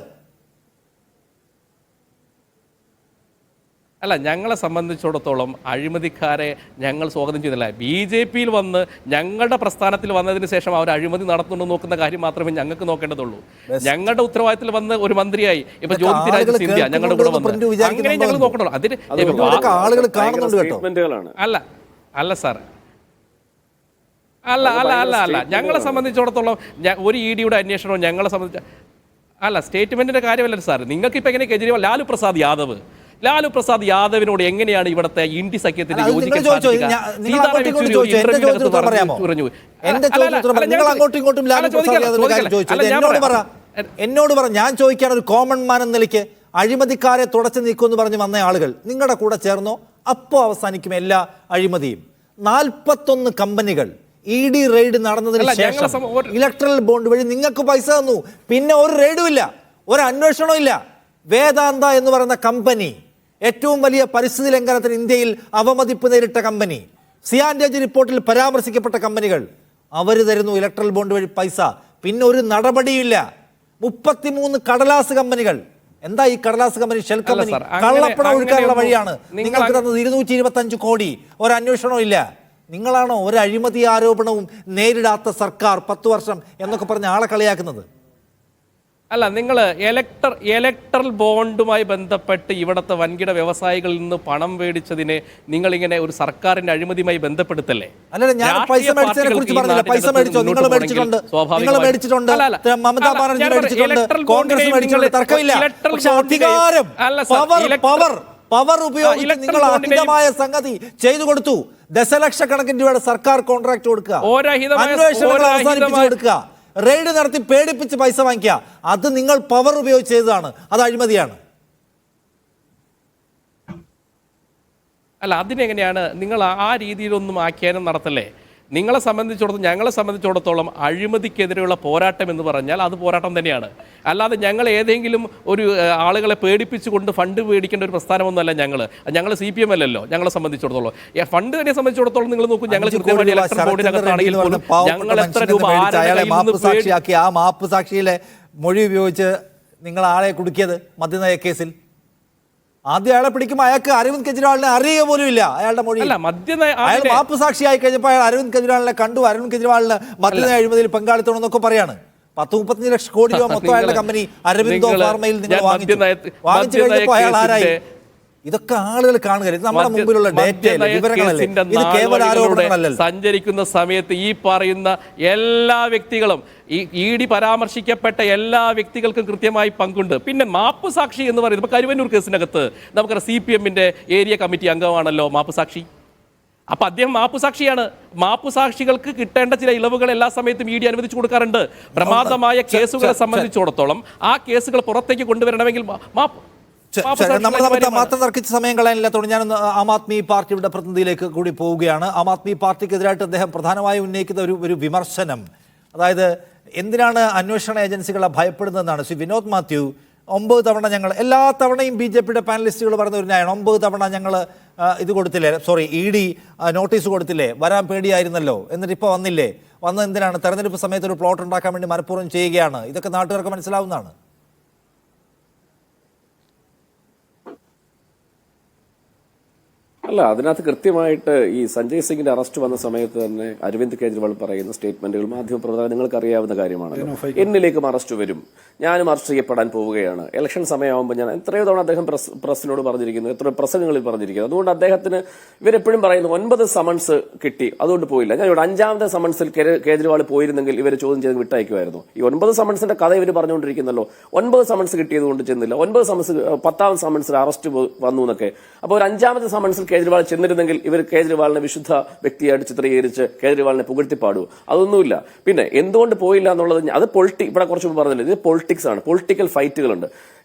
അല്ല, ഞങ്ങളെ സംബന്ധിച്ചിടത്തോളം അഴിമതിക്കാരെ ഞങ്ങൾ സ്വാഗതം ചെയ്യുന്നില്ല. BJPയിൽ വന്ന് ഞങ്ങളുടെ പ്രസ്ഥാനത്തിൽ വന്നതിന് ശേഷം അവർ അഴിമതി നടത്തുന്നു നോക്കുന്ന കാര്യം മാത്രമേ ഞങ്ങൾക്ക് നോക്കേണ്ടതുള്ളൂ. ഞങ്ങളുടെ ഉത്തരവാദിത്തത്തിൽ വന്ന് ഒരു മന്ത്രിയായി ഇപ്പൊ ജ്യോതിരാജ് സിന്ധ്യ ഞങ്ങളുടെ കൂടെ വന്ന് അങ്ങനെ ഞങ്ങൾ നോക്കണല്ലോ. അതിന് അല്ല അല്ല സാർ, അല്ല ഞങ്ങളെ സംബന്ധിച്ചിടത്തോളം ഒരു EDയുടെ അന്വേഷണവും ഞങ്ങളെ സംബന്ധിച്ച അല്ല സ്റ്റേറ്റ്മെന്റിന്റെ കാര്യമല്ല സാർ. നിങ്ങൾക്ക് ഇപ്പൊ എങ്ങനെ കേജ്രിവാൾ ലാലു പ്രസാദ് യാദവിനോട് എങ്ങനെയാണ് ഇവിടുത്തെ ഇന്ത്യ സഖ്യത്തിന്റെ എന്നോട് പറ. ഞാൻ ചോദിക്കാൻ ഒരു കോമൺ മാൻ എന്ന നിലയ്ക്ക് അഴിമതിക്കാരെ തുടച്ചു നീക്കുമെന്ന് പറഞ്ഞ് വന്ന ആളുകൾ നിങ്ങളുടെ കൂടെ ചേർന്നോ? അപ്പോൾ അവസാനിക്കും എല്ലാ അഴിമതിയും. 41 കമ്പനികൾ ED റെയ്ഡ് നടന്നതിന് ശേഷം ഇലക്ട്രൽ ബോണ്ട് വഴി നിങ്ങൾക്ക് പൈസ തന്നു. പിന്നെ ഒരു റെയ്ഡും ഇല്ല, ഒരു അന്വേഷണവും ഇല്ല. വേദാന്ത എന്ന് പറയുന്ന കമ്പനി ഏറ്റവും വലിയ പരിസ്ഥിതി ലംഘനത്തിന് ഇന്ത്യയിൽ അവമതിപ്പ് നേരിട്ട കമ്പനി, സിയാൻഡേജ് റിപ്പോർട്ടിൽ പരാമർശിക്കപ്പെട്ട കമ്പനികൾ, അവർ തരുന്നു ഇലക്ട്രൽ ബോണ്ട് വഴി പൈസ. പിന്നെ ഒരു നടപടിയില്ല. 33 കടലാസ് കമ്പനികൾ. എന്താ ഈ കടലാസ് കമ്പനി? ഷെൽ കമ്പനി കള്ളപ്പണം ഒഴുക്കാനുള്ള വഴിയാണ്. നിങ്ങൾക്ക് തന്നത് 225 കോടി. ഒരു അന്വേഷണവും ഇല്ല. നിങ്ങളാണോ ഒരു അഴിമതി ആരോപണവും നേരിടാത്ത സർക്കാർ 10 വർഷം എന്നൊക്കെ പറഞ്ഞ് ആളെ കളിയാക്കുന്നത്? അല്ല, നിങ്ങൾ ഇലക്ട്രൽ ബോണ്ടുമായി ബന്ധപ്പെട്ട് ഇവിടുത്തെ വൻകിട വ്യവസായികളിൽ നിന്ന് പണം മേടിച്ചതിനെ നിങ്ങളിങ്ങനെ ഒരു സർക്കാരിന്റെ അഴിമതിയുമായി ബന്ധപ്പെടുത്തല്ലേ? അല്ലല്ല, ഞാൻ പൈസ മേടിച്ചതിനെ കുറിച്ച് പറഞ്ഞില്ല. പൈസ മേടിച്ചോ? നിങ്ങൾ മേടിച്ചിട്ടുണ്ട്, നിങ്ങൾ മേടിച്ചിട്ടുണ്ട്, മമതാ ബാനർജി മേടിച്ചിട്ടുണ്ട്, കോൺഗ്രസ് മേടിച്ചിട്ടുണ്ട്, തർക്കമില്ല. പക്ഷെ അധികാരം, പവർ ഉപയോഗിച്ച് നിങ്ങൾ അഹിതമായ സംഗതി ചെയ്തു കൊടുത്തു. ദശലക്ഷക്കണക്കിന് രൂപയുടെ സർക്കാർ കോൺട്രാക്ട് കൊടുക്കുക, അന്വേഷണങ്ങൾ അവസാനിപ്പിച്ചു കൊടുക്കുക, റെയ്ഡ് നടത്തി പേടിപ്പിച്ച് പൈസ വാങ്ങിക്കുക. അത് നിങ്ങൾ പവർ ഉപയോഗിച്ച് ചെയ്തതാണ്. അത് അഴിമതിയാണ്. അല്ല, അതിനെങ്ങനെയാണ് നിങ്ങൾ ആ രീതിയിലൊന്നും ആഖ്യാനം നടത്തല്ലേ? ഞങ്ങളെ സംബന്ധിച്ചിടത്തോളം അഴിമതിക്കെതിരെയുള്ള പോരാട്ടം എന്ന് പറഞ്ഞാൽ അത് പോരാട്ടം തന്നെയാണ്. അല്ലാതെ ഞങ്ങൾ ഏതെങ്കിലും ഒരു ആളുകളെ പേടിപ്പിച്ചുകൊണ്ട് ഫണ്ട് മേടിക്കേണ്ട ഒരു പ്രസ്ഥാനമൊന്നുമല്ല. ഞങ്ങൾ CPM അല്ലല്ലോ. ഞങ്ങളെ സംബന്ധിച്ചിടത്തോളം ഫണ്ട് തന്നെ സംബന്ധിച്ചിടത്തോളം നിങ്ങൾ നോക്കും, ഞങ്ങൾ കൃത്യമായിട്ട് ഇലക്ഷൻ ബോർഡിനകത്താണെങ്കിൽ പോലും ഞങ്ങൾ എത്ര രൂപ ആ മാപ്പ് സാക്ഷിയിലെ മൊഴി ഉപയോഗിച്ച് നിങ്ങൾ ആളെ കുടുക്കിയത് മദ്യനയ കേസിൽ. ആദ്യം അയാളെ പിടിക്കുമ്പോൾ അയാൾക്ക് അരവിന്ദ് കെജ്രിവാളിനെ അറിയുക പോലും ഇല്ല. അയാളുടെ മൊഴി അയാൾ മാപ്പ് സാക്ഷിയായി കഴിഞ്ഞപ്പോൾ അയാൾ അരവിന്ദ് കെജ്രിവാളിനെ കണ്ടു. അരവിന്ദ് കെജ്രിവാളിന് മദ്യനയ അഴിമതിയിൽ പങ്കാളിത്തണം എന്നൊക്കെ പറയാണ്. 10-35 ലക്ഷം കോടി രൂപ മൊത്തം അയാളുടെ കമ്പനി അരവിന്ദോ ഫാർമയിൽ നിങ്ങൾ വാങ്ങിച്ചു കഴിഞ്ഞപ്പോൾ അയാൾ ആരായി? ഇതൊക്കെ ആളുകൾ കാണുക. ഇത് നമ്മുടെ മുമ്പിലുള്ള ഡേറ്റയല്ലേ, വിവരങ്ങളല്ലേ, ഇത് കേവല ആരോപണങ്ങളല്ലല്ലോ. സഞ്ചരിക്കുന്ന സമയത്ത് ഈ പറയുന്ന എല്ലാ വ്യക്തികളും, ഈ ED പരാമർശിക്കപ്പെട്ട എല്ലാ വ്യക്തികൾക്കും കൃത്യമായി പങ്കുണ്ട്. പിന്നെ മാപ്പ് സാക്ഷി എന്ന് പറയുന്നത് ഇപ്പൊ കരുവന്നൂർ കേസിനകത്ത് നമുക്കറിയാം CPMന്റെ ഏരിയ കമ്മിറ്റി അംഗമാണല്ലോ മാപ്പ് സാക്ഷി. അപ്പൊ അദ്ദേഹം മാപ്പുസാക്ഷിയാണ്. മാപ്പുസാക്ഷികൾക്ക് കിട്ടേണ്ട ചില ഇളവുകൾ എല്ലാ സമയത്തും ED അനുവദിച്ചു കൊടുക്കാറുണ്ട്. പ്രമാദമായ കേസുകളെ സംബന്ധിച്ചിടത്തോളം ആ കേസുകൾ പുറത്തേക്ക് കൊണ്ടുവരണമെങ്കിൽ നമ്മൾ മാത്രം തർക്കിച്ച സമയം കളയാനില്ലാത്തതുകൊണ്ട് ഞാനൊന്ന് ആം ആദ്മി പാർട്ടിയുടെ പ്രതിനിധിയിലേക്ക് കൂടി പോവുകയാണ്. ആം ആദ്മി പാർട്ടിക്കെതിരായിട്ട് അദ്ദേഹം പ്രധാനമായും ഉന്നയിക്കുന്ന ഒരു വിമർശനം, അതായത് എന്തിനാണ് അന്വേഷണ ഏജൻസികളെ ഭയപ്പെടുന്നതെന്നാണ്. ശ്രീ വിനോദ് മാത്യു, 9 തവണ ഞങ്ങൾ, എല്ലാ തവണയും BJPയുടെ പാനലിസ്റ്റുകൾ പറഞ്ഞ ഒരു ന്യായമാണ്, 9 തവണ ഞങ്ങൾ ഇത് കൊടുത്തില്ലേ, ED നോട്ടീസ് കൊടുത്തില്ലേ, വരാൻ പേടിയായിരുന്നല്ലോ, എന്നിട്ട് ഇപ്പോൾ വന്നില്ലേ, വന്നത് എന്തിനാണ്? തെരഞ്ഞെടുപ്പ് സമയത്ത് ഒരു പ്ലോട്ട് ഉണ്ടാക്കാൻ വേണ്ടി മനഃപൂർവ്വം ചെയ്യുകയാണ്. ഇതൊക്കെ നാട്ടുകാർക്ക് മനസ്സിലാവുന്നതാണ്. അല്ല, അതിനകത്ത് കൃത്യമായിട്ട് ഈ സഞ്ജയ് സിംഗിന്റെ അറസ്റ്റ് വന്ന സമയത്ത് തന്നെ അരവിന്ദ് കെജ്രിവാൾ പറയുന്ന സ്റ്റേറ്റ്മെന്റുകൾ മാധ്യമപ്രവർത്തകർ നിങ്ങൾക്ക് അറിയാവുന്ന കാര്യമാണ്. എന്നിലേക്കും അറസ്റ്റ് വരും, ഞാനും അറസ്റ്റ് ചെയ്യപ്പെടാൻ പോവുകയാണ്, ഇലക്ഷൻ സമയമാകുമ്പോൾ ഞാൻ എത്രയോ തവണ അദ്ദേഹം പ്രസിനോട് പറഞ്ഞിരിക്കുന്നു, എത്രയോ പ്രസംഗങ്ങളിൽ പറഞ്ഞിരിക്കുന്നു. അതുകൊണ്ട് അദ്ദേഹത്തിന് ഇവരെപ്പോഴും പറയുന്നു 9 സമൻസ് കിട്ടി, അതുകൊണ്ട് പോയില്ല. ഞാൻ ഇവിടെ 5ാമത്തെ സമൻസിൽ കേജ്രിവാൾ പോയിരുന്നെങ്കിൽ ഇവർ ചോദ്യം ചെയ്ത് വിട്ടയക്കുമായിരുന്നു. ഈ 9 സമൻസിന്റെ കഥ ഇവർ പറഞ്ഞുകൊണ്ടിരിക്കുന്നല്ലോ. 9 സമൻസ് കിട്ടിയത് കൊണ്ട് ചെന്നില്ല, 9 സമൻസ് 10ാം സമൻസിൽ അറസ്റ്റ് വന്നു എന്നൊക്കെ. അപ്പോൾ ഒരു 5ാമത്തെ സമൻസിൽ കേജ്രിവാൾ ചെന്നിരുന്നെങ്കിൽ ഇവർ കേജ്രിവാളിനെ വിശുദ്ധ വ്യക്തിയായിട്ട് ചിത്രീകരിച്ച് കേജ്രിവാളിനെ പുകഴ്ത്തിപ്പാടും. അതൊന്നുമില്ല. പിന്നെ എന്തുകൊണ്ട് പോയില്ല എന്നുള്ളത് അത് ഇവിടെ കുറച്ച് മുമ്പ് പറഞ്ഞില്ല, ഇത് പൊളിറ്റിക്സ് ആണ്, പൊളിറ്റിക്കൽ ഫൈറ്റുകളുണ്ട്.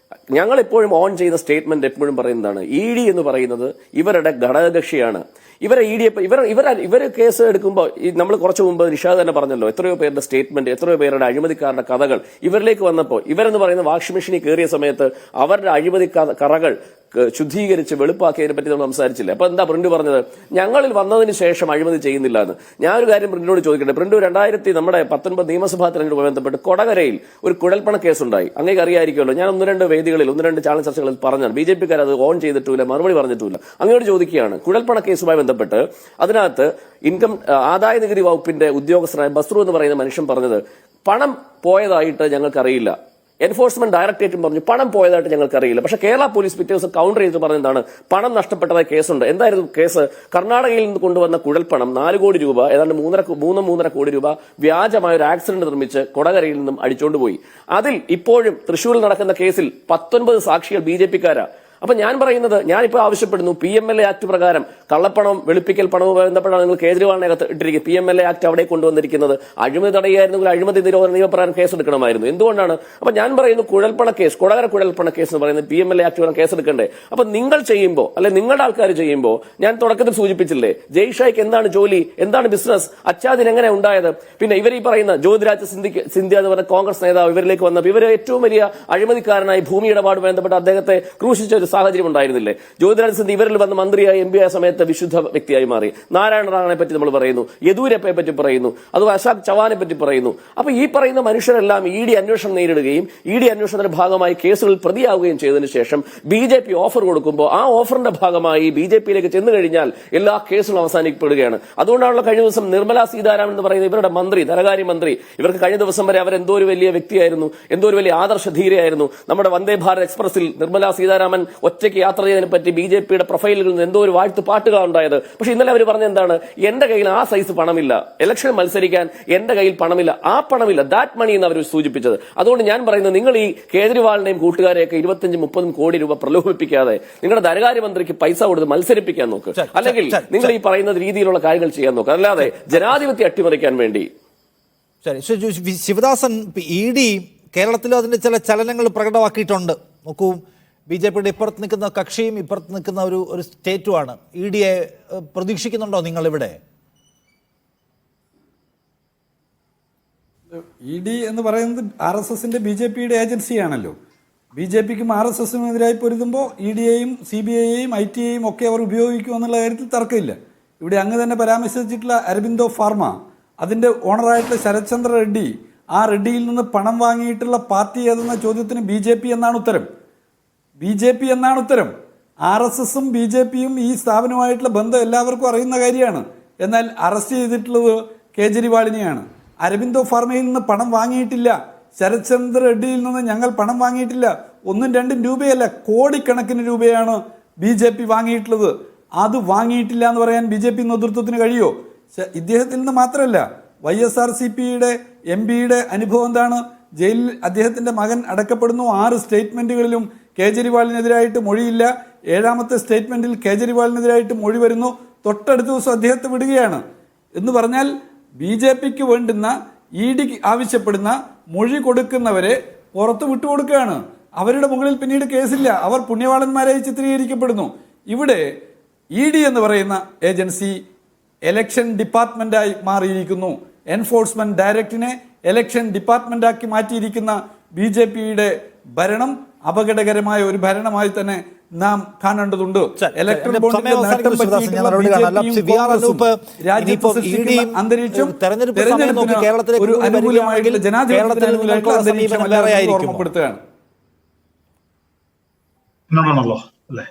ഞങ്ങൾ എപ്പോഴും ഓൺ ചെയ്ത സ്റ്റേറ്റ്മെന്റ് എപ്പോഴും പറയുന്നതാണ്, ED എന്ന് പറയുന്നത് ഇവരുടെ ഘടകകക്ഷിയാണ്. ഇവരെ ഇവർ കേസ് എടുക്കുമ്പോൾ നമ്മൾ കുറച്ചു മുമ്പ് നിഷാദ് തന്നെ പറഞ്ഞല്ലോ, എത്രയോ പേരുടെ സ്റ്റേറ്റ്മെന്റ്, എത്രയോ പേരുടെ അഴിമതിക്കാരുടെ കഥകൾ ഇവരിലേക്ക് വന്നപ്പോൾ, ഇവരെന്ന് പറയുന്ന വാഷിംഗ് മെഷീനിൽ കയറിയ സമയത്ത് അവരുടെ അഴിമതി കറകൾ ശുദ്ധീകരിച്ച് വെളുപ്പാക്കിയതിനെ പറ്റി നമ്മൾ സംസാരിച്ചില്ല. അപ്പൊ എന്താ പ്രിന്റ് പറഞ്ഞത്? ഞങ്ങളിൽ വന്നതിന് ശേഷം അഴിമതി ചെയ്യുന്നില്ല എന്ന്. ഞാനൊരു കാര്യം പ്രിന്റിനോട് ചോദിക്കട്ടെ. പ്രിന്റ് 2019 നിയമസഭാ തെരഞ്ഞെടുപ്പ് ബന്ധപ്പെട്ട് കൊടകരയിൽ ഒരു കുഴൽപ്പണ കേസുണ്ടായി. അങ്ങേക്ക് അറിയായിരിക്കുമല്ലോ. ഞാൻ 1-2 വേദികളിൽ 1-2 ചാനൽ ചർച്ചകളിൽ പറഞ്ഞാണ്. BJPക്കാർ അത് ഓൺ ചെയ്തിട്ടില്ല, മറുപടി പറഞ്ഞിട്ടില്ല. അങ്ങോട്ട് ചോദിക്കുകയാണ്, കുഴൽപ്പണ കേസുമായി ബന്ധപ്പെട്ട് അതിനകത്ത് ആദായ നികുതി വകുപ്പിന്റെ ഉദ്യോഗസ്ഥനായ ബസ്രു എന്ന് പറയുന്ന മനുഷ്യൻ പറഞ്ഞത് പണം പോയതായിട്ട് ഞങ്ങൾക്കറിയില്ല. എൻഫോഴ്സ്മെന്റ് ഡയറക്ടറേറ്റും പറഞ്ഞു പണം പോയതായിട്ട് ഞങ്ങൾക്കറിയില്ല. പക്ഷെ കേരള പോലീസ് പിറ്റേ ദിവസം കൗണ്ടർ ചെയ്ത് പറഞ്ഞതാണ് പണം നഷ്ടപ്പെട്ടതായ കേസുണ്ട്. എന്തായിരുന്നു കേസ്? കർണാടകയിൽ നിന്ന് കൊണ്ടുവന്ന കുഴൽപ്പണം 4 കോടി രൂപ, ഏതാണ്ട് 3.5 കോടി രൂപ വ്യാജമായ ഒരു ആക്സിഡന്റ് നിർമ്മിച്ച് കൊടകരയിൽ നിന്നും അടിച്ചുകൊണ്ടുപോയി. അതിൽ ഇപ്പോഴും തൃശ്ശൂരിൽ നടക്കുന്ന കേസിൽ 19 സാക്ഷികൾ BJPക്കാരാ. അപ്പൊ ഞാൻ പറയുന്നത്, ഞാനിപ്പോൾ ആവശ്യപ്പെടുന്നു, PMLA ആക്ട് പ്രകാരം കള്ളപ്പണം, വെളുപ്പിക്കൽ പണവുമായി ബന്ധപ്പെട്ടാണ് നിങ്ങൾ കേജ്രിവാളിനകത്ത് ഇട്ടിരിക്കുന്നത്. PMLA ആക്ട് അവിടെ കൊണ്ടുവന്നിരിക്കുന്നത്. അഴിമതി തടയുകയായിരുന്നെങ്കിൽ അഴിമതി നിരോധന നിയമപ്രകാരം കേസെടുക്കണമായിരുന്നു. എന്തുകൊണ്ടാണ്? അപ്പൊ ഞാൻ പറയുന്നു, കുഴൽപ്പണ കേസ്, കൊടകര കുഴൽപ്പണ കേസ് എന്ന് പറയുന്നത് PMLA ആക്ട് പ്രകാരം കേസെടുക്കണ്ടേ? അപ്പൊ നിങ്ങൾ ചെയ്യുമ്പോൾ, അല്ലെ നിങ്ങളുടെ ആൾക്കാർ ചെയ്യുമ്പോൾ, ഞാൻ തുടക്കത്തിൽ സൂചിപ്പിച്ചില്ലേ, ജയ്ഷായ്ക്ക് എന്താണ് ജോലി, എന്താണ് ബിസിനസ്, അച്ചാദിന് എങ്ങനെ ഉണ്ടായത്? പിന്നെ ഇവർ ഈ പറയുന്ന ജ്യോതിരാജ് സിന്ധ്യ എന്ന് പറഞ്ഞ കോൺഗ്രസ് നേതാവ് ഇവരിലേക്ക് വന്നപ്പോൾ ഇവരെ ഏറ്റവും വലിയ അഴിമതിക്കാരനായി ഭൂമി ഇടപാട് ബന്ധപ്പെട്ട് അദ്ദേഹത്തെ ക്രൂശിച്ച ഒരു സാഹചര്യം ഉണ്ടായിരുന്നില്ലേ? ജ്യോതിരാജ് സിന്ധ്യ ഇവരിൽ വന്ന് മന്ത്രിയായി MP ആയ സമയത്ത് വിശുദ്ധ വ്യക്തിയായി മാറി. നാരായണ റാണയെ പറ്റി നമ്മൾ പറയുന്നു, യെദ്യൂരപ്പയെ പറ്റി പറയുന്നു, അതുപോലെ അശോക് ചവാനെ പറ്റി പറയുന്നു. അപ്പൊ ഈ പറയുന്ന മനുഷ്യരെല്ലാം ED അന്വേഷണം നേരിടുകയും ED അന്വേഷണത്തിന്റെ ഭാഗമായി കേസുകളിൽ പ്രതിയാവുകയും ചെയ്തതിനു ശേഷം BJP ഓഫർ കൊടുക്കുമ്പോൾ ആ ഓഫറിന്റെ ഭാഗമായി BJPയിലേക്ക് ചെന്നു കഴിഞ്ഞാൽ എല്ലാ കേസുകളും അവസാനിക്കപ്പെടുകയാണ്. അതുകൊണ്ടാണല്ലോ കഴിഞ്ഞ ദിവസം നിർമ്മലാ സീതാരാമൻ എന്ന് പറയുന്ന ഇവരുടെ മന്ത്രി, ധനകാര്യമന്ത്രി, ഇവർക്ക് കഴിഞ്ഞ ദിവസം വരെ അവരെന്തോ ഒരു വലിയ വ്യക്തിയായിരുന്നു, എന്തോ ഒരു വലിയ ആദർശ ധീരയായിരുന്നു. നമ്മുടെ വന്ദേ ഭാരത് എക്സ്പ്രസിൽ നിർമ്മലാ സീതാരാമൻ ഒറ്റയ്ക്ക് യാത്ര ചെയ്തതിനെ പറ്റി BJPയുടെ പ്രൊഫൈലുകളിൽ നിന്ന് എന്തോ ഒരു വാഴ്ത്തു പാട്ടുകളാണ് ഉണ്ടായത്. പക്ഷെ ഇന്നലെ അവർ പറഞ്ഞ എന്താണ്? എന്റെ കയ്യിൽ ആ സൈസ് പണമില്ല, ഇലക്ഷൻ മത്സരിക്കാൻ എന്റെ കയ്യിൽ പണമില്ല, ആ പണമില്ല, ദാറ്റ് മണി എന്ന് അവർ സൂചിപ്പിച്ചത്. അതുകൊണ്ട് ഞാൻ പറയുന്നത്, നിങ്ങൾ ഈ കേജ്രിവാളിനെയും കൂട്ടുകാരെയൊക്കെ 25-30 കോടി രൂപ പ്രലോഭിപ്പിക്കാതെ നിങ്ങളുടെ ധനകാര്യമന്ത്രിക്ക് പൈസ കൊടുത്ത് മത്സരിപ്പിക്കാൻ നോക്ക്, അല്ലെങ്കിൽ നിങ്ങൾ ഈ പറയുന്ന രീതിയിലുള്ള കാര്യങ്ങൾ ചെയ്യാൻ നോക്ക്, അല്ലാതെ ജനാധിപത്യം അട്ടിമറിക്കാൻ വേണ്ടി. ശരി, ശിവദാസൻ, ED കേരളത്തിലും അതിന്റെ ചില ചലനങ്ങൾ പ്രകടമാക്കിയിട്ടുണ്ട്. നോക്കൂ, BJPയുടെ ഇപ്പുറത്ത് നിൽക്കുന്ന കക്ഷിയും ഇപ്പുറത്ത് നിൽക്കുന്ന ഒരു സ്റ്റേറ്റുമാണ്. EDയെ പ്രതീക്ഷിക്കുന്നുണ്ടോ നിങ്ങളിവിടെ? ED എന്ന് പറയുന്നത് RSSന്റെ BJPയുടെ ഏജൻസിയാണല്ലോ. BJPക്കും RSSനും എതിരായി പൊരുതുമ്പോൾ EDയെയും CBIയെയും ITയെയും ഒക്കെ അവർ ഉപയോഗിക്കുമെന്നുള്ള കാര്യത്തിൽ തർക്കമില്ല. ഇവിടെ അങ്ങ് തന്നെ പരാമർശിച്ചിട്ടുള്ള അരബിന്ദോ ഫാർമ, അതിന്റെ ഓണറായിട്ടുള്ള ശരത് ചന്ദ്ര റെഡ്ഡി, ആ റെഡ്ഡിയിൽ നിന്ന് പണം വാങ്ങിയിട്ടുള്ള പാർട്ടി ഏതെന്ന ചോദ്യത്തിന് BJP എന്നാണ് ഉത്തരം. BJP എന്നാണ് ഉത്തരം. RSSും BJPയും ഈ സ്ഥാപനവുമായിട്ടുള്ള ബന്ധം എല്ലാവർക്കും അറിയുന്ന കാര്യമാണ്. എന്നാൽ അറസ്റ്റ് ചെയ്തിട്ടുള്ളത് കേജ്രിവാളിനെയാണ്. അരബിന്ദോ ഫാർമയിൽ നിന്ന് പണം വാങ്ങിയിട്ടില്ല, ശരത് ചന്ദ്ര റെഡ്ഡിയിൽ നിന്ന് ഞങ്ങൾ പണം വാങ്ങിയിട്ടില്ല. 1-2 രൂപയല്ല, കോടിക്കണക്കിന് രൂപയാണ് BJP വാങ്ങിയിട്ടുള്ളത്. അത് വാങ്ങിയിട്ടില്ല എന്ന് പറയാൻ BJP നേതൃത്വത്തിന് കഴിയോ? ഇദ്ദേഹത്തിൽ നിന്ന് മാത്രമല്ല, YSRCPയുടെ MPയുടെ അനുഭവം എന്താണ്? ജയിലിൽ അദ്ദേഹത്തിന്റെ മകൻ അടക്കപ്പെടുന്നു. 6 സ്റ്റേറ്റ്മെന്റുകളിലും കേജ്രിവാളിനെതിരായിട്ട് മൊഴിയില്ല. 7ാമത്തെ സ്റ്റേറ്റ്മെന്റിൽ കേജ്രിവാളിനെതിരായിട്ട് മൊഴി വരുന്നു. തൊട്ടടുത്ത ദിവസം അദ്ദേഹത്തെ വിടുകയാണ്. എന്ന് പറഞ്ഞാൽ BJPക്ക് വേണ്ടുന്ന ED ആവശ്യപ്പെടുന്ന മൊഴി കൊടുക്കുന്നവരെ പുറത്ത് വിട്ടുകൊടുക്കുകയാണ്. അവരുടെ മുകളിൽ പിന്നീട് കേസില്ല. അവർ പുണ്യവാളന്മാരായി ചിത്രീകരിക്കപ്പെടുന്നു. ഇവിടെ ED എന്ന് പറയുന്ന ഏജൻസി എലക്ഷൻ ഡിപ്പാർട്ട്മെന്റായി മാറിയിരിക്കുന്നു. എൻഫോഴ്സ്മെന്റ് ഡയറക്ടറിനെ എലക്ഷൻ ഡിപ്പാർട്ട്മെന്റാക്കി മാറ്റിയിരിക്കുന്ന BJPയുടെ ഭരണം അപകടകരമായ ഒരു ഭരണമായി തന്നെ നാം കാണേണ്ടതുണ്ട്. ഇലക്ട്രൽ ബോണ്ടിന്റെ നേട്ടം പറ്റിയിട്ടുള്ള അന്തരീക്ഷം തെരഞ്ഞെടുപ്പിന് ഒരു അനുകൂലമായിട്ടുള്ള ജനാധിപത്യത്തിന് അനുകൂലമായിട്ടുള്ള അന്തരീക്ഷം ഓർമ്മപ്പെടുത്തുകയാണ്. ആണല്ലോ അല്ലേ?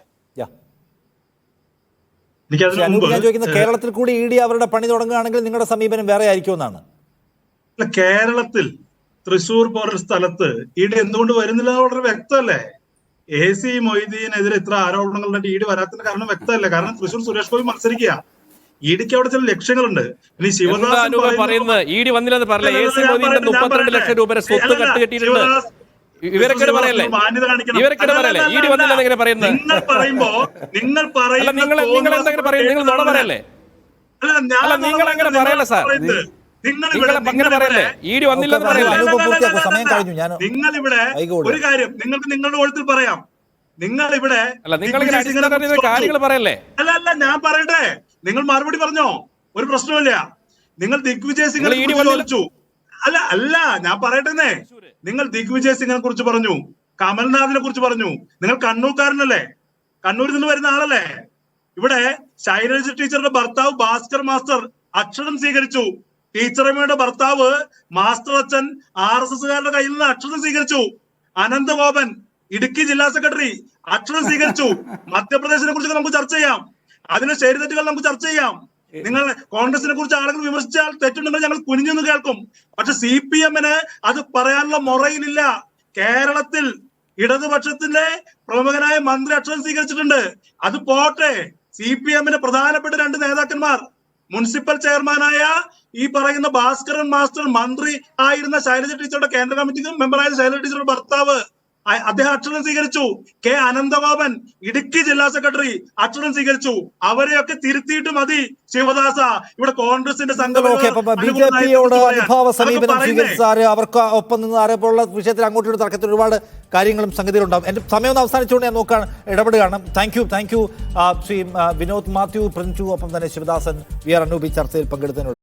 ഞാൻ ചോദിക്കുന്നത് കേരളത്തിൽ കൂടി ED അവരുടെ പണി തുടങ്ങുകയാണെങ്കിൽ നിങ്ങളുടെ സമീപനം വേറെ ആയിരിക്കുമെന്നാണ്. കേരളത്തിൽ തൃശ്ശൂർ പോലൊരു സ്ഥലത്ത് ED എന്തുകൊണ്ട് വരുന്നില്ല വളരെ വ്യക്തമല്ലേ? AC മൊയ്തീനെതിരെ ഇത്ര ആരോപണങ്ങളുടെ ED വരാത്തതിന് കാരണം വ്യക്തമല്ലേ? കാരണം തൃശ്ശൂർ സുരേഷ് ഗോപി മത്സരിക്കുക. EDക്ക് അവിടെ ചില ലക്ഷ്യങ്ങളുണ്ട്. ഇനി ശിവദാസൻ പറയുന്നത് ED വന്നില്ലെന്ന് പറയില്ല. AC മൊയ്തീന്റെ 32 ലക്ഷം രൂപ സ്വത്ത് കെട്ടിയിട്ടുണ്ട്. ഇവരൊക്കെ പറയല്ലേ ED വന്നില്ലെന്ന് എങ്ങനെ പറയുന്നത്? നിങ്ങൾ എന്തെങ്കിലും പറയുന്നത് നിങ്ങൾ നുണ പറയല്ലേ? അല്ല നിങ്ങൾ അങ്ങനെ പറയല്ലേ സാർ? നിങ്ങൾ അങ്ങനെ പറയല്ലേ? ED വന്നില്ലെന്ന് പറയല്ലേ? നിങ്ങൾ ഇവിടെ ഒരു കാര്യം നിങ്ങൾക്ക് നിങ്ങളുടെ കോളത്തിൽ പറയാം. നിങ്ങൾ ഇവിടെ അല്ല നിങ്ങൾ കാര്യങ്ങൾ പറയല്ലേ? അല്ല ഞാൻ പറയട്ടെ, നിങ്ങൾ മറുപടി പറഞ്ഞോ, ഒരു പ്രശ്നമില്ല. നിങ്ങൾ ദിഗ്വിജയ് സിംഗിനെ കുറിച്ച് ചോദിച്ചു. അല്ല ഞാൻ പറയട്ടെ, നിങ്ങൾ ദിഗ്വിജയ് സിംഗിനെ കുറിച്ച് പറഞ്ഞു, കമൽനാഥിനെ കുറിച്ച് പറഞ്ഞു. നിങ്ങൾ കണ്ണൂർക്കാരനല്ലേ? കണ്ണൂരിൽ നിന്ന് വരുന്ന ആളല്ലേ? ഇവിടെ ശൈലജ ടീച്ചറുടെ ഭർത്താവ് ഭാസ്കർ മാസ്റ്റർ അക്ഷരം സ്വീകരിച്ചു. ടീച്ചറമ്മയുടെ ഭർത്താവ് മാസ്റ്റർ അച്ഛൻ RSSകാരുടെ കയ്യിൽ നിന്ന് അക്ഷരം സ്വീകരിച്ചു. അനന്തഗോപൻ ഇടുക്കി ജില്ലാ സെക്രട്ടറി അക്ഷരം സ്വീകരിച്ചു. മധ്യപ്രദേശിനെ കുറിച്ച് നമുക്ക് ചർച്ച ചെയ്യാം. അതിലെ ശരിതെറ്റുകൾ നമുക്ക് ചർച്ച ചെയ്യാം. നിങ്ങൾ കോൺഗ്രസിനെ കുറിച്ച് ആളുകൾ വിമർശിച്ചാൽ തെറ്റുണ്ടെങ്കിൽ ഞങ്ങൾ കുനിഞ്ഞെന്ന് കേൾക്കും. പക്ഷെ CPM-ന് അത് പറയാനുള്ള മൊറയിലില്ല. കേരളത്തിൽ ഇടതുപക്ഷത്തിന്റെ പ്രമുഖനായ മന്ത്രി അക്ഷരം സ്വീകരിച്ചിട്ടുണ്ട്. അത് പോട്ടെ, CPM-ന് പ്രധാനപ്പെട്ട 2 നേതാക്കന്മാർ, മുനിസിപ്പൽ ചെയർമാനായ ഈ പറയുന്ന ഭാസ്കരൻ മാസ്റ്റർ, മന്ത്രി ആയിരുന്ന ശൈലജ ടീച്ചറുടെ കേന്ദ്ര കമ്മിറ്റി മെമ്പറായ ശൈലജ ടീച്ചറുടെ ഭർത്താവ്, അദ്ദേഹം അക്ഷരം സ്വീകരിച്ചു. K. അനന്തഗോപൻ ഇടുക്കി ജില്ലാ സെക്രട്ടറി അക്ഷരം സ്വീകരിച്ചു. അവരെയൊക്കെ തിരുത്തിയിട്ട് മതി ശിവദാസ ഇവിടെ കോൺഗ്രസിന്റെ BJPയോട് അനുഭാവ സമീപനം സ്വീകരിച്ചാറ്, അവർക്ക് ഒപ്പം നിന്ന് ആരെപ്പോലുള്ള വിഷയത്തിൽ അങ്ങോട്ടും തർക്കത്തിൽ ഒരുപാട് കാര്യങ്ങളും സംഗതികളുണ്ടാവും. എൻ്റെ സമയം ഒന്ന് അവസാനിച്ചുകൊണ്ട് ഞാൻ നോക്കാൻ ഇടപെടുകയാണ്. താങ്ക് യു ശ്രീ വിനോദ് മാത്യു, പ്രിൻറ്റു, ഒപ്പം തന്നെ ശിവദാസൻ, വി ആർ അനൂപ് ചർച്ചയിൽ പങ്കെടുത്തതിനോട്.